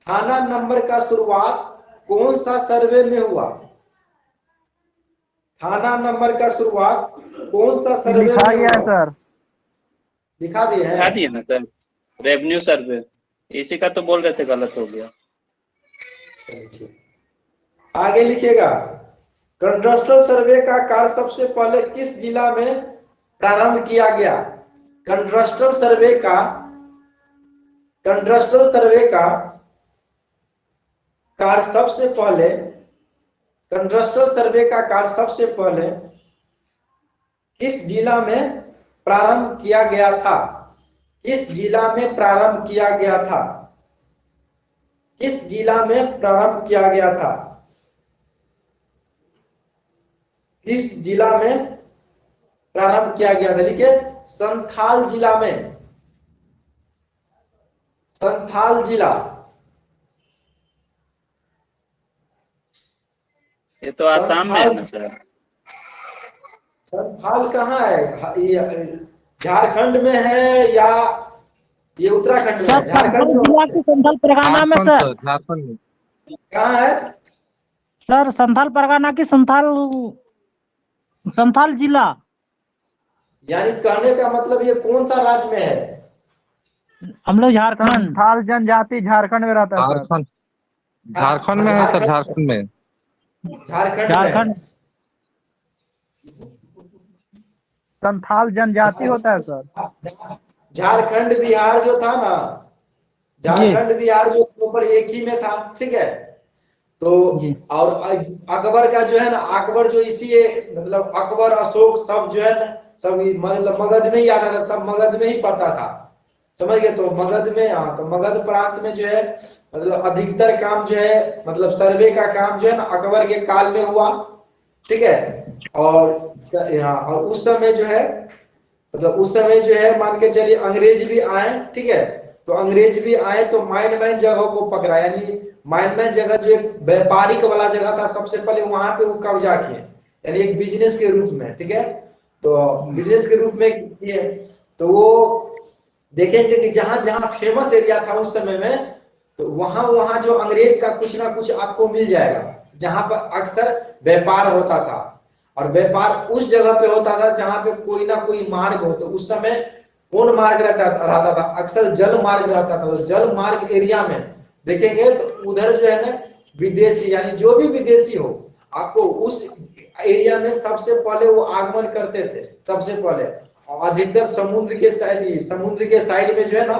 थाना नंबर का शुरुआत कौन सा सर्वे में हुआ? थाना नंबर का शुरुआत कौन सा सर्वे में
लिखा गया है
हुआ?
सर,
दिखा दिए
दिखा
हैं।
दिए ना सर, रेवेन्यू सर्वे। इसी का तो बोल रहे थे, गलत हो गया।
आगे लिखिएगा, कंट्रास्टर सर्वे का कार्य सबसे पहले किस जिला में प्रारंभ किया गया? कंट्रास्टर सर्वे का, कंट्रास्टर सर्वे का कार्य सबसे पहले, कंट्रास्टर सर्वे का कार्य सबसे पहले किस जिला में प्रारंभ किया गया था? किस जिला में प्रारंभ किया गया था? किस जिला में प्रारंभ किया गया था? किस जिला में प्रारंभ किया गया था? लिखिए, संथाल जिला में, संथाल जिला।
ये तो आसाम में है ना सर?
संथाल कहाँ है? ये झारखंड में है या ये उत्तराखंड में है?
सर
झारखंड
संथाल जिला
में,
की संथाल परगना में
झारखंड
सर।
सर, झारखंड में।
कहाँ है?
सर संथाल परगना की संथाल, संथाल जिला।
यानी कहने का मतलब ये कौन सा राज्य में है?
हम लोग झारखंड।
संथाल जनजाति झारखंड में रहता है सर।
झारखंड, झारखंड में है सर, झारखंड में।
झारखंड में।
झारखंड।
संथाल जनजाति होता है सर।
झारखंड बिहार जो था ना, झारखंड बिहार जो ऊपर एक ही में था, ठीक है। तो
जी।
और अकबर का जो है ना, अकबर जो इसी मतलब अकबर अशोक सब जो है ना, सब मतलब मगध में ही आता था, सब मगध में ही पड़ता था, समझ गए। तो मगध में, हाँ, तो मगध प्रांत में जो है मतलब अधिकतर काम जो है, मतलब सर्वे का काम जो है ना अकबर के काल में हुआ, ठीक है। और उस समय जो है, मतलब उस समय जो है मान के चलिए अंग्रेज भी आए, ठीक है। तो अंग्रेज भी आए तो माइन माइन जगह को पकड़ा, यानी माइन माइन जगह जो एक व्यापारिक वाला जगह था, सबसे पहले वहां पे वो कब्जा किए, यानी एक बिजनेस के रूप में, ठीक है। तो बिजनेस के रूप में किए। तो वो देखेंगे कि जहां जहां फेमस एरिया था उस समय में, तो वहां वहां जो अंग्रेज का कुछ ना कुछ आपको मिल जाएगा, जहां पर अक्सर व्यापार होता था। और व्यापार उस जगह पे होता था जहां पे कोई ना कोई मार्ग हो। तो उस समय कौन मार्ग रहता था? अक्सर जल मार्ग रहता था। तो जल मार्ग एरिया में देखेंगे तो उधर जो है ना विदेशी, यानी जो भी विदेशी हो, आपको उस एरिया में सबसे पहले वो आगमन करते थे, सबसे पहले। और अधिकतर समुद्र के साइड में जो है ना,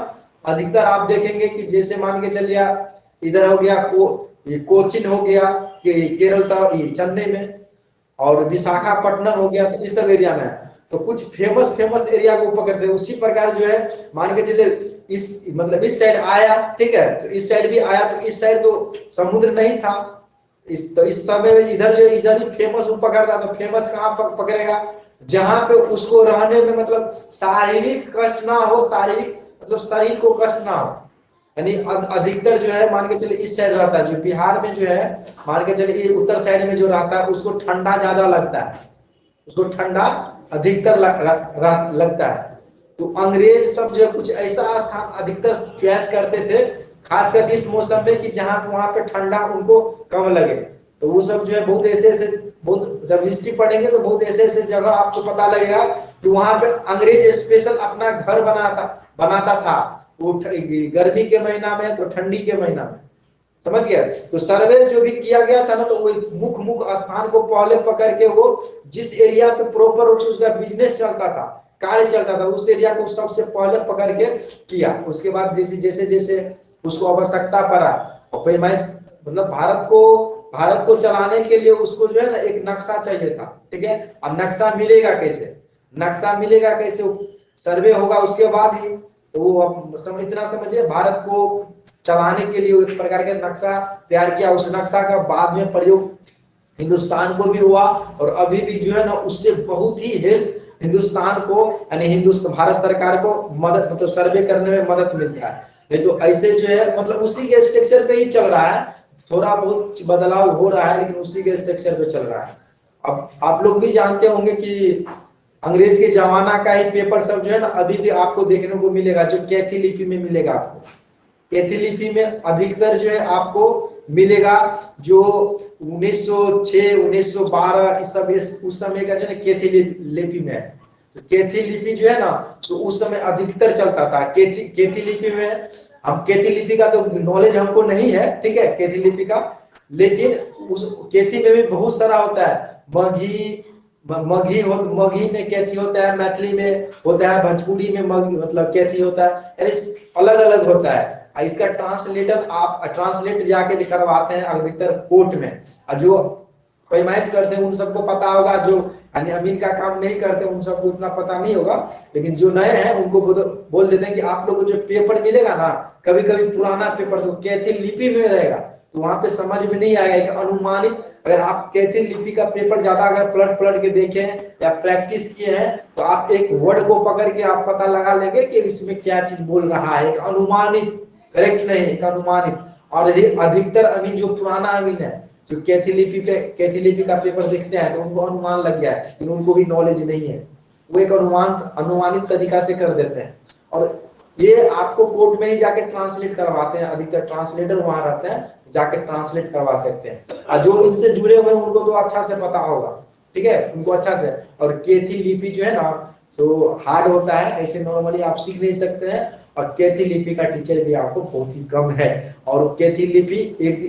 अधिकतर आप देखेंगे कि जैसे मान के चलिए इधर हो गया कोचिन हो गया, केरल था चेन्नई में, और विशाखापट्टनम हो गया, तो इस सब एरिया में। तो कुछ फेमस एरिया को पकड़ते हैं। उसी प्रकार जो है मान के चलिए इस मतलब इस साइड आया, ठीक है। तो इस साइड भी आया, तो इस साइड तो समुद्र नहीं था, तो इस समय में इधर जो इधर भी फेमस वो पकड़ता। तो फेमस कहाँ पर पकड़ेगा? जहां पे उसको रहने में मतलब शारीरिक कष्ट ना हो, शारीरिक मतलब शरीर को कष्ट ना हो। यानी अधिकतर जो है मान के चलिए इस साइड रहता है, जो बिहार में जो है मान के चलिए उत्तर साइड में जो रहता है उसको ठंडा ज्यादा लगता है, उसको ठंडा अधिकतर लगता है। तो अंग्रेज सब जो है कुछ ऐसा स्थान अधिकतर चॉइस करते थे, खासकर इस मौसम में कि जहाँ वहां पे ठंडा उनको कम लगे। तो वो सब जो है बहुत ऐसे ऐसे, बहुत जब हिस्ट्री पढ़ेंगे तो बहुत ऐसे ऐसे जगह आपको पता लगेगा कि वहां पे अंग्रेज स्पेशल अपना घर बनाता था। वो गर्मी के महीना में तो ठंडी के महीना में, समझ गया। तो सर्वे जो भी किया गया था ना, तो वो मुख्य स्थान को पहले पकड़ के वो जिस एरिया पे प्रॉपर उसका बिजनेस चलता था, कार्य चलता था, उस एरिया को सबसे पहले पकड़ के किया। उसके बाद जैसे जैसे जैसे उसको आवश्यकता पड़ा, और पैमाइश मतलब भारत को चलाने के लिए उसको जो है ना एक नक्शा चाहिए था, ठीक है। अब नक्शा मिलेगा कैसे, नक्शा मिलेगा कैसे, सर्वे होगा उसके बाद ही। तो वो इतना समझिए, भारत को चलाने के लिए एक प्रकार का नक्शा तैयार किया। उस नक्शा का बाद में प्रयोग हिंदुस्तान को भी हुआ, और अभी भी जो है ना उससे बहुत ही हेल्प हिंदुस्तान को, यानी हिंदुस्तान भारत सरकार को मदद, मतलब सर्वे करने में मदद मिलता है। नहीं तो ऐसे जो है मतलब उसी के स्ट्रक्चर पे ही चल रहा है, थोड़ा बहुत बदलाव हो रहा है लेकिन उसी के स्ट्रक्चर पे चल रहा है। अब आप लोग भी जानते होंगे कि अंग्रेज के जमाना का ही पेपर सब जो है ना अभी भी आपको देखने को मिलेगा, जो कैथी लिपि में मिलेगा आपको। कैथी लिपि में अधिकतर जो है आपको मिलेगा जो 1906 1912 इस सब उस समय का जो है कैथी लिपि में है। तो कैथी लिपि जो है ना, तो उस समय अधिकतर चलता था कैथी लिपि में। अब कैथी लिपि का तो नॉलेज हमको नहीं है, ठीक है, कैथी लिपि का, लेकिन उस कैथी में भी बहुत सारा होता है। मगही में कैथी होता है, मैथिली में होता है, भोजपुरी में मतलब कैथी होता है, यानी अलग अलग होता है। इसका ट्रांसलेटर आप ट्रांसलेट जाके करवाते हैं अधिकतर कोर्ट में, और जो पैमाइश करते हैं उन सबको पता होगा, जो अमीन का काम नहीं करते उन सबको उतना पता नहीं होगा। लेकिन जो नए हैं उनको बोल देते हैं कि आप लोगों को जो पेपर मिलेगा ना, कभी कभी पुराना पेपर तो कैथी लिपि में रहेगा, तो वहां पे समझ में नहीं आएगा कि अनुमानित, अगर आप कैथी लिपि का पेपर ज्यादा अगर पलट के देखें या प्रैक्टिस किए हैं, तो आप एक वर्ड को पकड़ के आप पता लगा लेंगे कि इसमें क्या चीज बोल रहा है। एक अनुमानित, करेक्ट नहीं, एक अनुमानित। और अधिकतर अमीन जो पुराना अमीन है, जो कैथी लिपि का पेपर देखते हैं तो उनको अनुमान लग गया है, लेकिन उनको भी नॉलेज नहीं है, वो एक अनुमानित तरीका से कर देते हैं। और ये आपको कोर्ट में ही जाके ट्रांसलेट करवाते हैं, अधिकतर ट्रांसलेटर वहां रहते हैं, जाके ट्रांसलेट करवा सकते हैं। और जो इनसे जुड़े हुए उनको तो अच्छा से पता होगा, ठीक है, उनको अच्छा से। और कैथी लिपि जो है ना तो हार्ड होता है, ऐसे नॉर्मली आप सीख नहीं सकते हैं। और कैथी लिपि का टीचर भी आपको बहुत ही कम है। और कैथी लिपि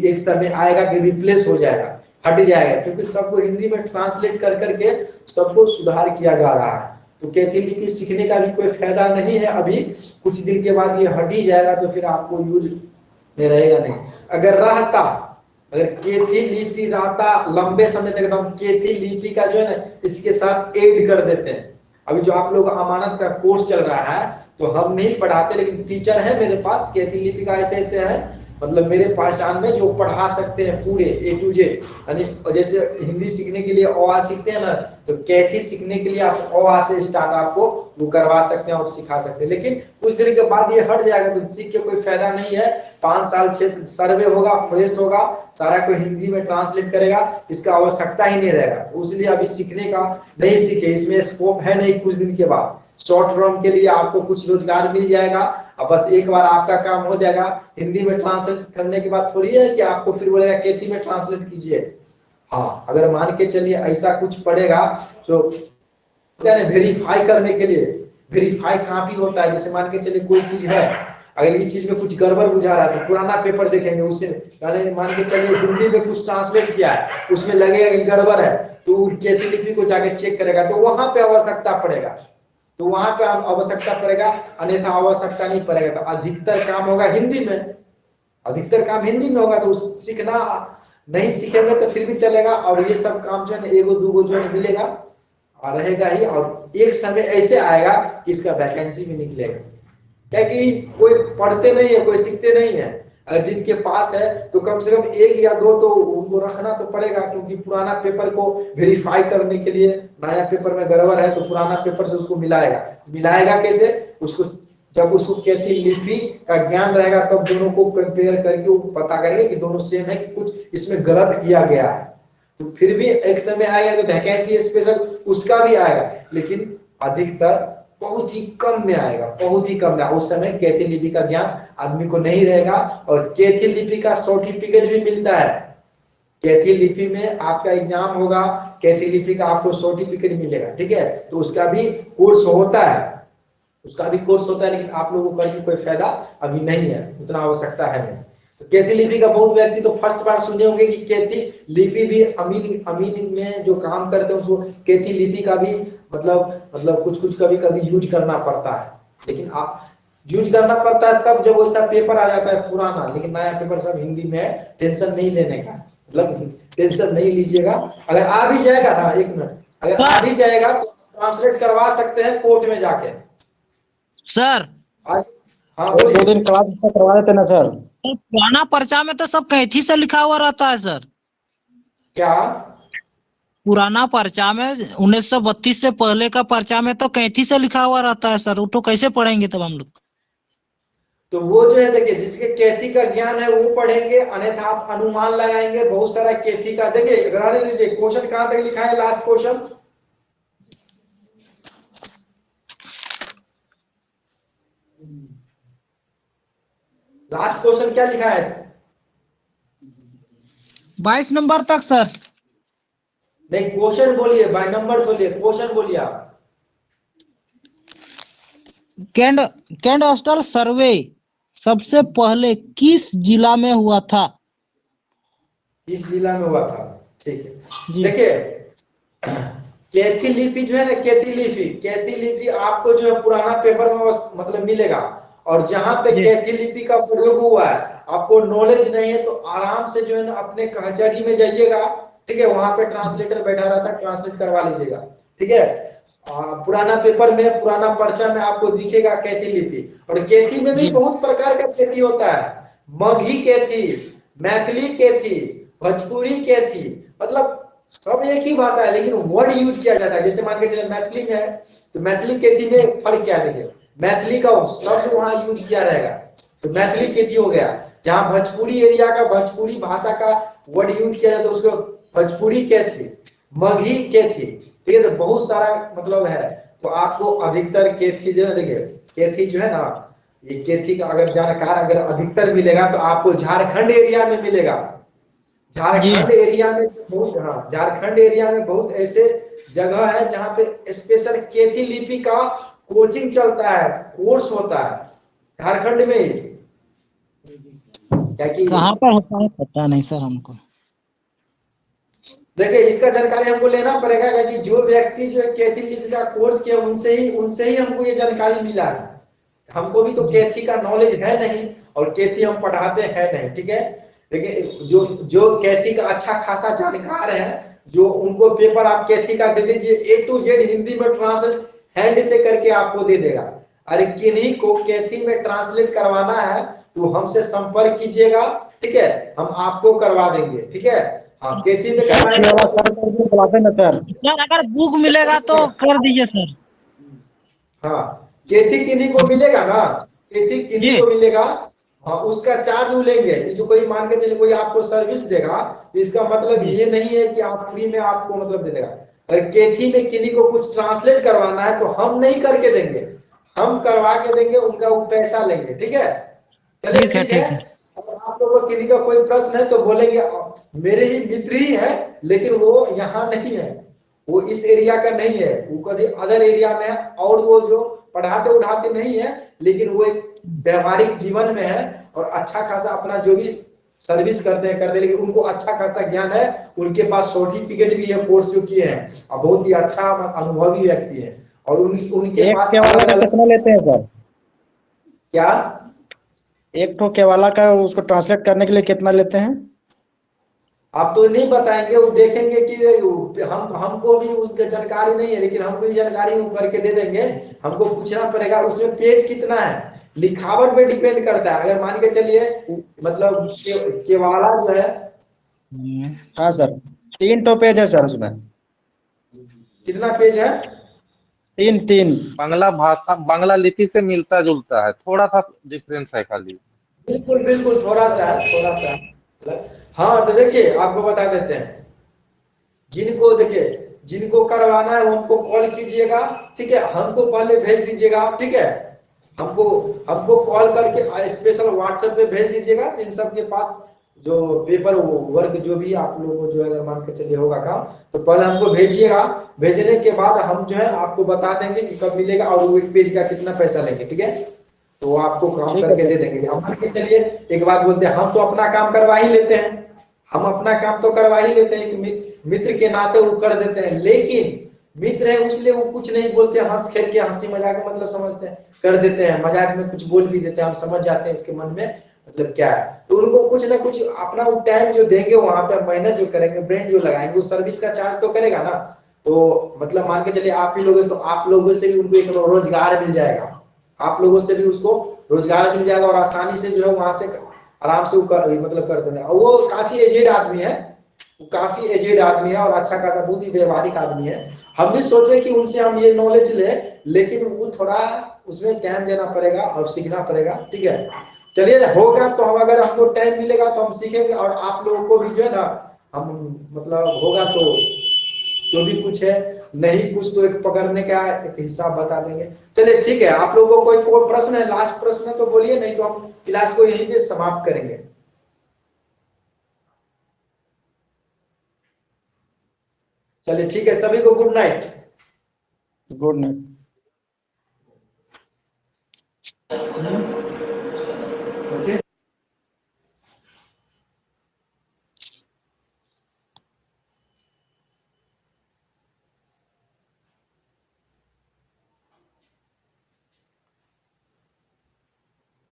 एक समय आएगा कि रिप्लेस हो जाएगा, हट जाएगा, क्योंकि सबको हिंदी में ट्रांसलेट कर करके सबको सुधार किया जा रहा है। तो कैथी लिपि सीखने का भी कोई फायदा नहीं है अभी, कुछ दिन के बाद ये हट ही जाएगा, तो फिर आपको यूज में रहेगा नहीं। अगर कैथी लिपि रहता लंबे समय तक, तो हम कैथी लिपि का जो है ना इसके साथ ऐड कर देते हैं। अभी जो आप लोग अमानत का कोर्स चल रहा है, तो हम नहीं पढ़ाते, लेकिन टीचर है मेरे पास कैथी लिपि का ऐसे ऐसे है, मतलब मेरे पहचान में, जो पढ़ा सकते हैं पूरे A to Z। यानी जैसे हिंदी सीखने के लिए अ आ सीखते हैं ना, तो कैथी सीखने के लिए आप अ आ से स्टार्ट आपको वो करवा सकते हैं और सिखा सकते हैं। लेकिन कुछ दिन के बाद ये हट जाएगा, तो सीख के कोई फायदा नहीं है। 5 साल 6 सर्वे होगा, फ्रेश होगा, सारा कोई हिंदी में ट्रांसलेट करेगा, इसका आवश्यकता ही नहीं रहेगा। इसलिए अभी सीखने का नहीं सीखे, इसमें स्कोप है नहीं। कुछ दिन के बाद शॉर्ट टर्म के लिए आपको कुछ रोजगार मिल जाएगा, अब बस एक बार आपका काम हो जाएगा। हिंदी में ट्रांसलेट करने के बाद थोड़ी है कि आपको फिर बोलेगा कैथी में ट्रांसलेट कीजिए। हाँ, अगर मान के चलिए ऐसा कुछ पड़ेगा तो वेरीफाई करने के लिए, वेरीफाई कॉपी होता है। जैसे मान के चलिए कोई चीज है, अगर ये चीज में कुछ गड़बड़ बुझा रहा है तो पुराना पेपर देखेंगे, उससे मान के चलिए हिंदी में कुछ ट्रांसलेट किया है, उसमें लगेगा कि गड़बड़ है, तो कैथी लिपि को जाके चेक करेगा, तो वहां पे आवश्यकता पड़ेगा, तो वहां पे आवश्यकता पड़ेगा, अन्यथा आवश्यकता नहीं पड़ेगा। तो अधिकतर काम होगा हिंदी में, अधिकतर काम हिंदी में होगा, तो सीखना नहीं सीखेंगे तो फिर भी चलेगा। और ये सब काम जो है ना एगो दूगो जो है मिलेगा और रहेगा ही। और एक समय ऐसे आएगा कि इसका वैकेंसी भी निकलेगा, क्योंकि कोई पढ़ते नहीं है, कोई सीखते नहीं है। अगर जिनके पास है तो कम से कम 1 या 2 तो उनको रखना तो पड़ेगा, क्योंकि पुराना पेपर को वेरीफाई करने के लिए, नया पेपर में गड़बड़ है तो पुराना पेपर से उसको मिलाएगा कैसे, उसको जब उसको कैथी लिपि का ज्ञान रहेगा तब दोनों को कंपेयर करके वो पता करेंगे कि दोनों सेम है कि कुछ इसमें गलत किया गया है। तो फिर भी एक समय आएगा तो वैकेंसी स्पेशल उसका भी आएगा, लेकिन अधिकतर बहुत ही कम में आएगा, बहुत ही कम में। उस समय कैथी लिपि का ज्ञान आदमी को नहीं रहेगा। और कैथी लिपि का सर्टिफिकेट भी मिलता है। कैथी लिपि में आपका एग्जाम होगा, कैथी लिपि का आपको सर्टिफिकेट मिलेगा, ठीक है। तो उसका भी कोर्स होता है, उसका भी कोर्स होता है, लेकिन आप लोगों को करके कोई फायदा अभी नहीं है, उतना आवश्यकता है नहीं। तो कैथी लिपि का बहुत व्यक्ति तो फर्स्ट बार सुने होंगे कि कैथी लिपि भी अमीन अमीन में जो काम करते हैं उसको कैथी लिपि का भी मतलब कुछ कुछ कभी कभी यूज करना पड़ता है। लेकिन आप यूज करना पड़ता है तब जब वैसा पेपर आ जाता है पुराना, लेकिन नया पेपर सब हिंदी में है, टेंशन नहीं लेने का, मतलब टेंशन नहीं लीजिएगा। अगर आ भी जाएगा ना, एक मिनट, अगर आ भी जाएगा तो ट्रांसलेट करवा सकते हैं कोर्ट में जाके।
सर
आज हाँ
एक दो
बोलिए।
दिन क्लास करवा देते ना सर।
तो पुराना पर्चा में तो सब कैथी से लिखा हुआ रहता है सर।
क्या
पुराना पर्चा में 1932 से पहले का पर्चा में तो कैथी से लिखा हुआ रहता है सर, वो तो कैसे पढ़ेंगे तब हम लोग।
तो वो जो है देखिए, जिसके कैथी का ज्ञान है वो पढ़ेंगे, अन्यथा आप अनुमान लगाएंगे। बहुत सारा कैथी का देखिए, अगर आने दीजिए, क्वेश्चन कहां तक लिखा है, लास्ट क्वेश्चन, लास्ट क्वेश्चन क्या लिखा है?
22 नंबर तक सर।
नहीं, क्वेश्चन बोलिए, बाय नंबर बोलिए, क्वेश्चन बोलिए आप।
कैंट हॉस्टल सर्वे सबसे पहले किस जिला में हुआ था?
किस जिला में हुआ था? ठीक है,
जी।
देखिए कैथी लिपि जो है ना, कैथी लिपि आपको जो है पुराना पेपर में मतलब मिलेगा। और जहां पे
जी।
कैथी लिपि का प्रयोग हुआ है, आपको नॉलेज नहीं है तो आराम से जो है ना अपने कचहरी में जाइएगा, ठीक है, वहां पे ट्रांसलेटर बैठा रहता है, ट्रांसलेट करवा लीजिएगा, ठीक है। पुराना पेपर में, पुराना पर्चा में आपको दिखेगा कैथी लिपि। और कैथी में भी
जी।
बहुत प्रकार का कैथी होता है, मगही कैथी, मैथिली कैथी, भोजपुरी कैथी, मतलब सब एक ही भाषा है, लेकिन वर्ड यूज किया जाता है। जैसे मान के चले मैथिली में है तो मैथिली कैथी में फर्क क्या है, मैथिली का शब्द वहां यूज किया रहेगा तो मैथिली कैथी हो गया। जहां भोजपुरी एरिया का, भोजपुरी भाषा का वर्ड यूज किया जाता है उसको भोजपुरी कैथी, मगही कैथी, ठीक है। तो बहुत सारा मतलब है। तो आपको अधिकतर कैथी जो है, देखिए कैथी जो है ना, ये कैथी का अगर जानकार अगर अधिकतर मिलेगा तो आपको झारखंड एरिया में मिलेगा। झारखंड एरिया में बहुत, हाँ, झारखंड एरिया में बहुत ऐसे जगह है जहाँ पे स्पेशल कैथी लिपि का कोचिंग चलता है, कोर्स होता है झारखंड में ही। क्या कि
कहाँ पर होता है पता नहीं सर हमको।
देखिए, इसका जानकारी हमको लेना पड़ेगा, क्योंकि जो व्यक्ति जो है कैथी लिपि का कोर्स किया उनसे ही हमको ये जानकारी मिला है। हमको भी तो कैथी का नॉलेज है नहीं, और कैथी हम पढ़ाते हैं नहीं, ठीक है। लेकिन जो कैथी का अच्छा खासा जानकार है, जो उनको पेपर आप कैथी का दे दीजिए, A to Z हिंदी में ट्रांसलेट हैंड से करके आपको दे देगा। अरे किन्हीं को कैथी में ट्रांसलेट करवाना है तो हमसे संपर्क कीजिएगा, ठीक है, हम आपको करवा देंगे, ठीक है। हाँ, कैथी में
कैथी वाला सर को बुलाते ना सर।
सर अगर बुक मिलेगा तो कर दीजिए सर।
हाँ, कैथी किन्हीं को मिलेगा ना, कैथी किन्हीं को मिलेगा, हाँ, उसका चार्ज वो लेंगे। जो कोई मान के चले कोई आपको सर्विस देगा तो इसका मतलब ये नहीं है कि आप फ्री में आपको मतलब दे देगा। अगर कैथी में किन्हीं को कुछ ट्रांसलेट करवाना है तो हम नहीं करके देंगे, हम करवा के देंगे, उनका वो पैसा लेंगे, ठीक है। चलिए ठीक है। अगर आप लोगों को किन्हीं का कोई प्रश्न है तो बोलेंगे, मेरे ही मित्र ही है लेकिन वो यहाँ नहीं है, वो इस एरिया का नहीं है, वो कभी अदर एरिया में है, और वो जो पढ़ाते उठाते नहीं है, लेकिन वो एक व्यवहारिक जीवन में है और अच्छा खासा अपना जो भी सर्विस करते हैं, लेकिन उनको अच्छा खासा ज्ञान है, उनके पास सर्टिफिकेट भी है कोर्स जो किए हैं, और बहुत ही अच्छा अनुभवी व्यक्ति है। और उनके
एक
पास
केवाला
अलग
का
अलग
कितना लेते हैं सर?
क्या,
एक तो केवाला का उसको ट्रांसलेट करने के लिए कितना लेते हैं?
आप तो नहीं बताएंगे, वो देखेंगे कि हमको भी उसकी जानकारी नहीं है, लेकिन हमको ये जानकारी वो करके दे देंगे। हमको पूछना पड़ेगा उसमें पेज कितना है, लिखावट पे डिपेंड करता है। अगर मान के चलिए मतलब केवाला जो है,
हाँ सर, 3 तो पेज है सर उसमें।
कितना पेज है?
3
बांग्ला भाषा, बांग्ला लिपि से मिलता जुलता है, थोड़ा सा डिफरेंस है खाली।
बिल्कुल बिल्कुल, थोड़ा सा है, थोड़ा सा। हाँ, तो देखिए आपको बता देते हैं, जिनको देखिए जिनको करवाना है वो हमको कॉल कीजिएगा, ठीक है, हमको पहले भेज दीजिएगा आप, ठीक है, हमको हमको कॉल करके स्पेशल व्हाट्सएप पे भेज दीजिएगा। इन सब के पास जो पेपर वर्क जो भी आप लोगों को जो है मान के चलिए होगा काम, तो पहले हमको भेजिएगा। भेजने के बाद हम जो है आपको बता देंगे कि कब मिलेगा और वो एक पेज का कितना पैसा लेंगे, ठीक है, तो वो आपको काम
ठीक है
करके
सर।
दे देंगे। हम मान के चलिए एक बात बोलते हैं, हम तो अपना काम करवा ही लेते हैं, हम अपना काम तो करवा ही लेते हैं कि मित्र के नाते वो कर देते हैं, लेकिन मित्र है इसलिए वो कुछ नहीं बोलते, हंस खेल के हंसी मजाक मतलब समझते हैं, कर देते हैं, मजाक में कुछ बोल भी देते हैं, हम समझ जाते हैं इसके मन में मतलब क्या है। तो उनको कुछ ना कुछ अपना वो टाइम जो देंगे वहां पे, मेहनत जो करेंगे, ब्रेन जो लगाएंगे, वो सर्विस का चार्ज तो करेगा ना। तो मतलब मान के चलिए आप ही लोग, तो आप लोगों से भी उनको एक रोजगार मिल जाएगा, आप लोगों से भी उसको रोजगार मिल जाएगा और आसानी से जो है वहां से आराम से वो मतलब कर सकते हैं। और वो काफी एजेड आदमी है, वो काफी एजेड आदमी है और अच्छा खासा बहुत ही व्यवहारिक आदमी है। हम भी सोचे कि उनसे हम ये नॉलेज ले, लेकिन वो थोड़ा उसमें टाइम देना पड़ेगा और सीखना पड़ेगा, ठीक है। चलिए होगा तो हम, अगर हमको टाइम मिलेगा तो हम सीखेंगे और आप लोगों को भी जो है ना हम मतलब होगा तो जो भी कुछ है, नहीं कुछ तो एक पकड़ने का एक हिसाब बता देंगे। चलिए ठीक है, आप लोगों को कोई प्रश्न है, लास्ट प्रश्न है तो बोलिए, नहीं तो हम क्लास को यहीं पे समाप्त करेंगे। चलिए ठीक है, सभी को गुड नाइट।
Good night.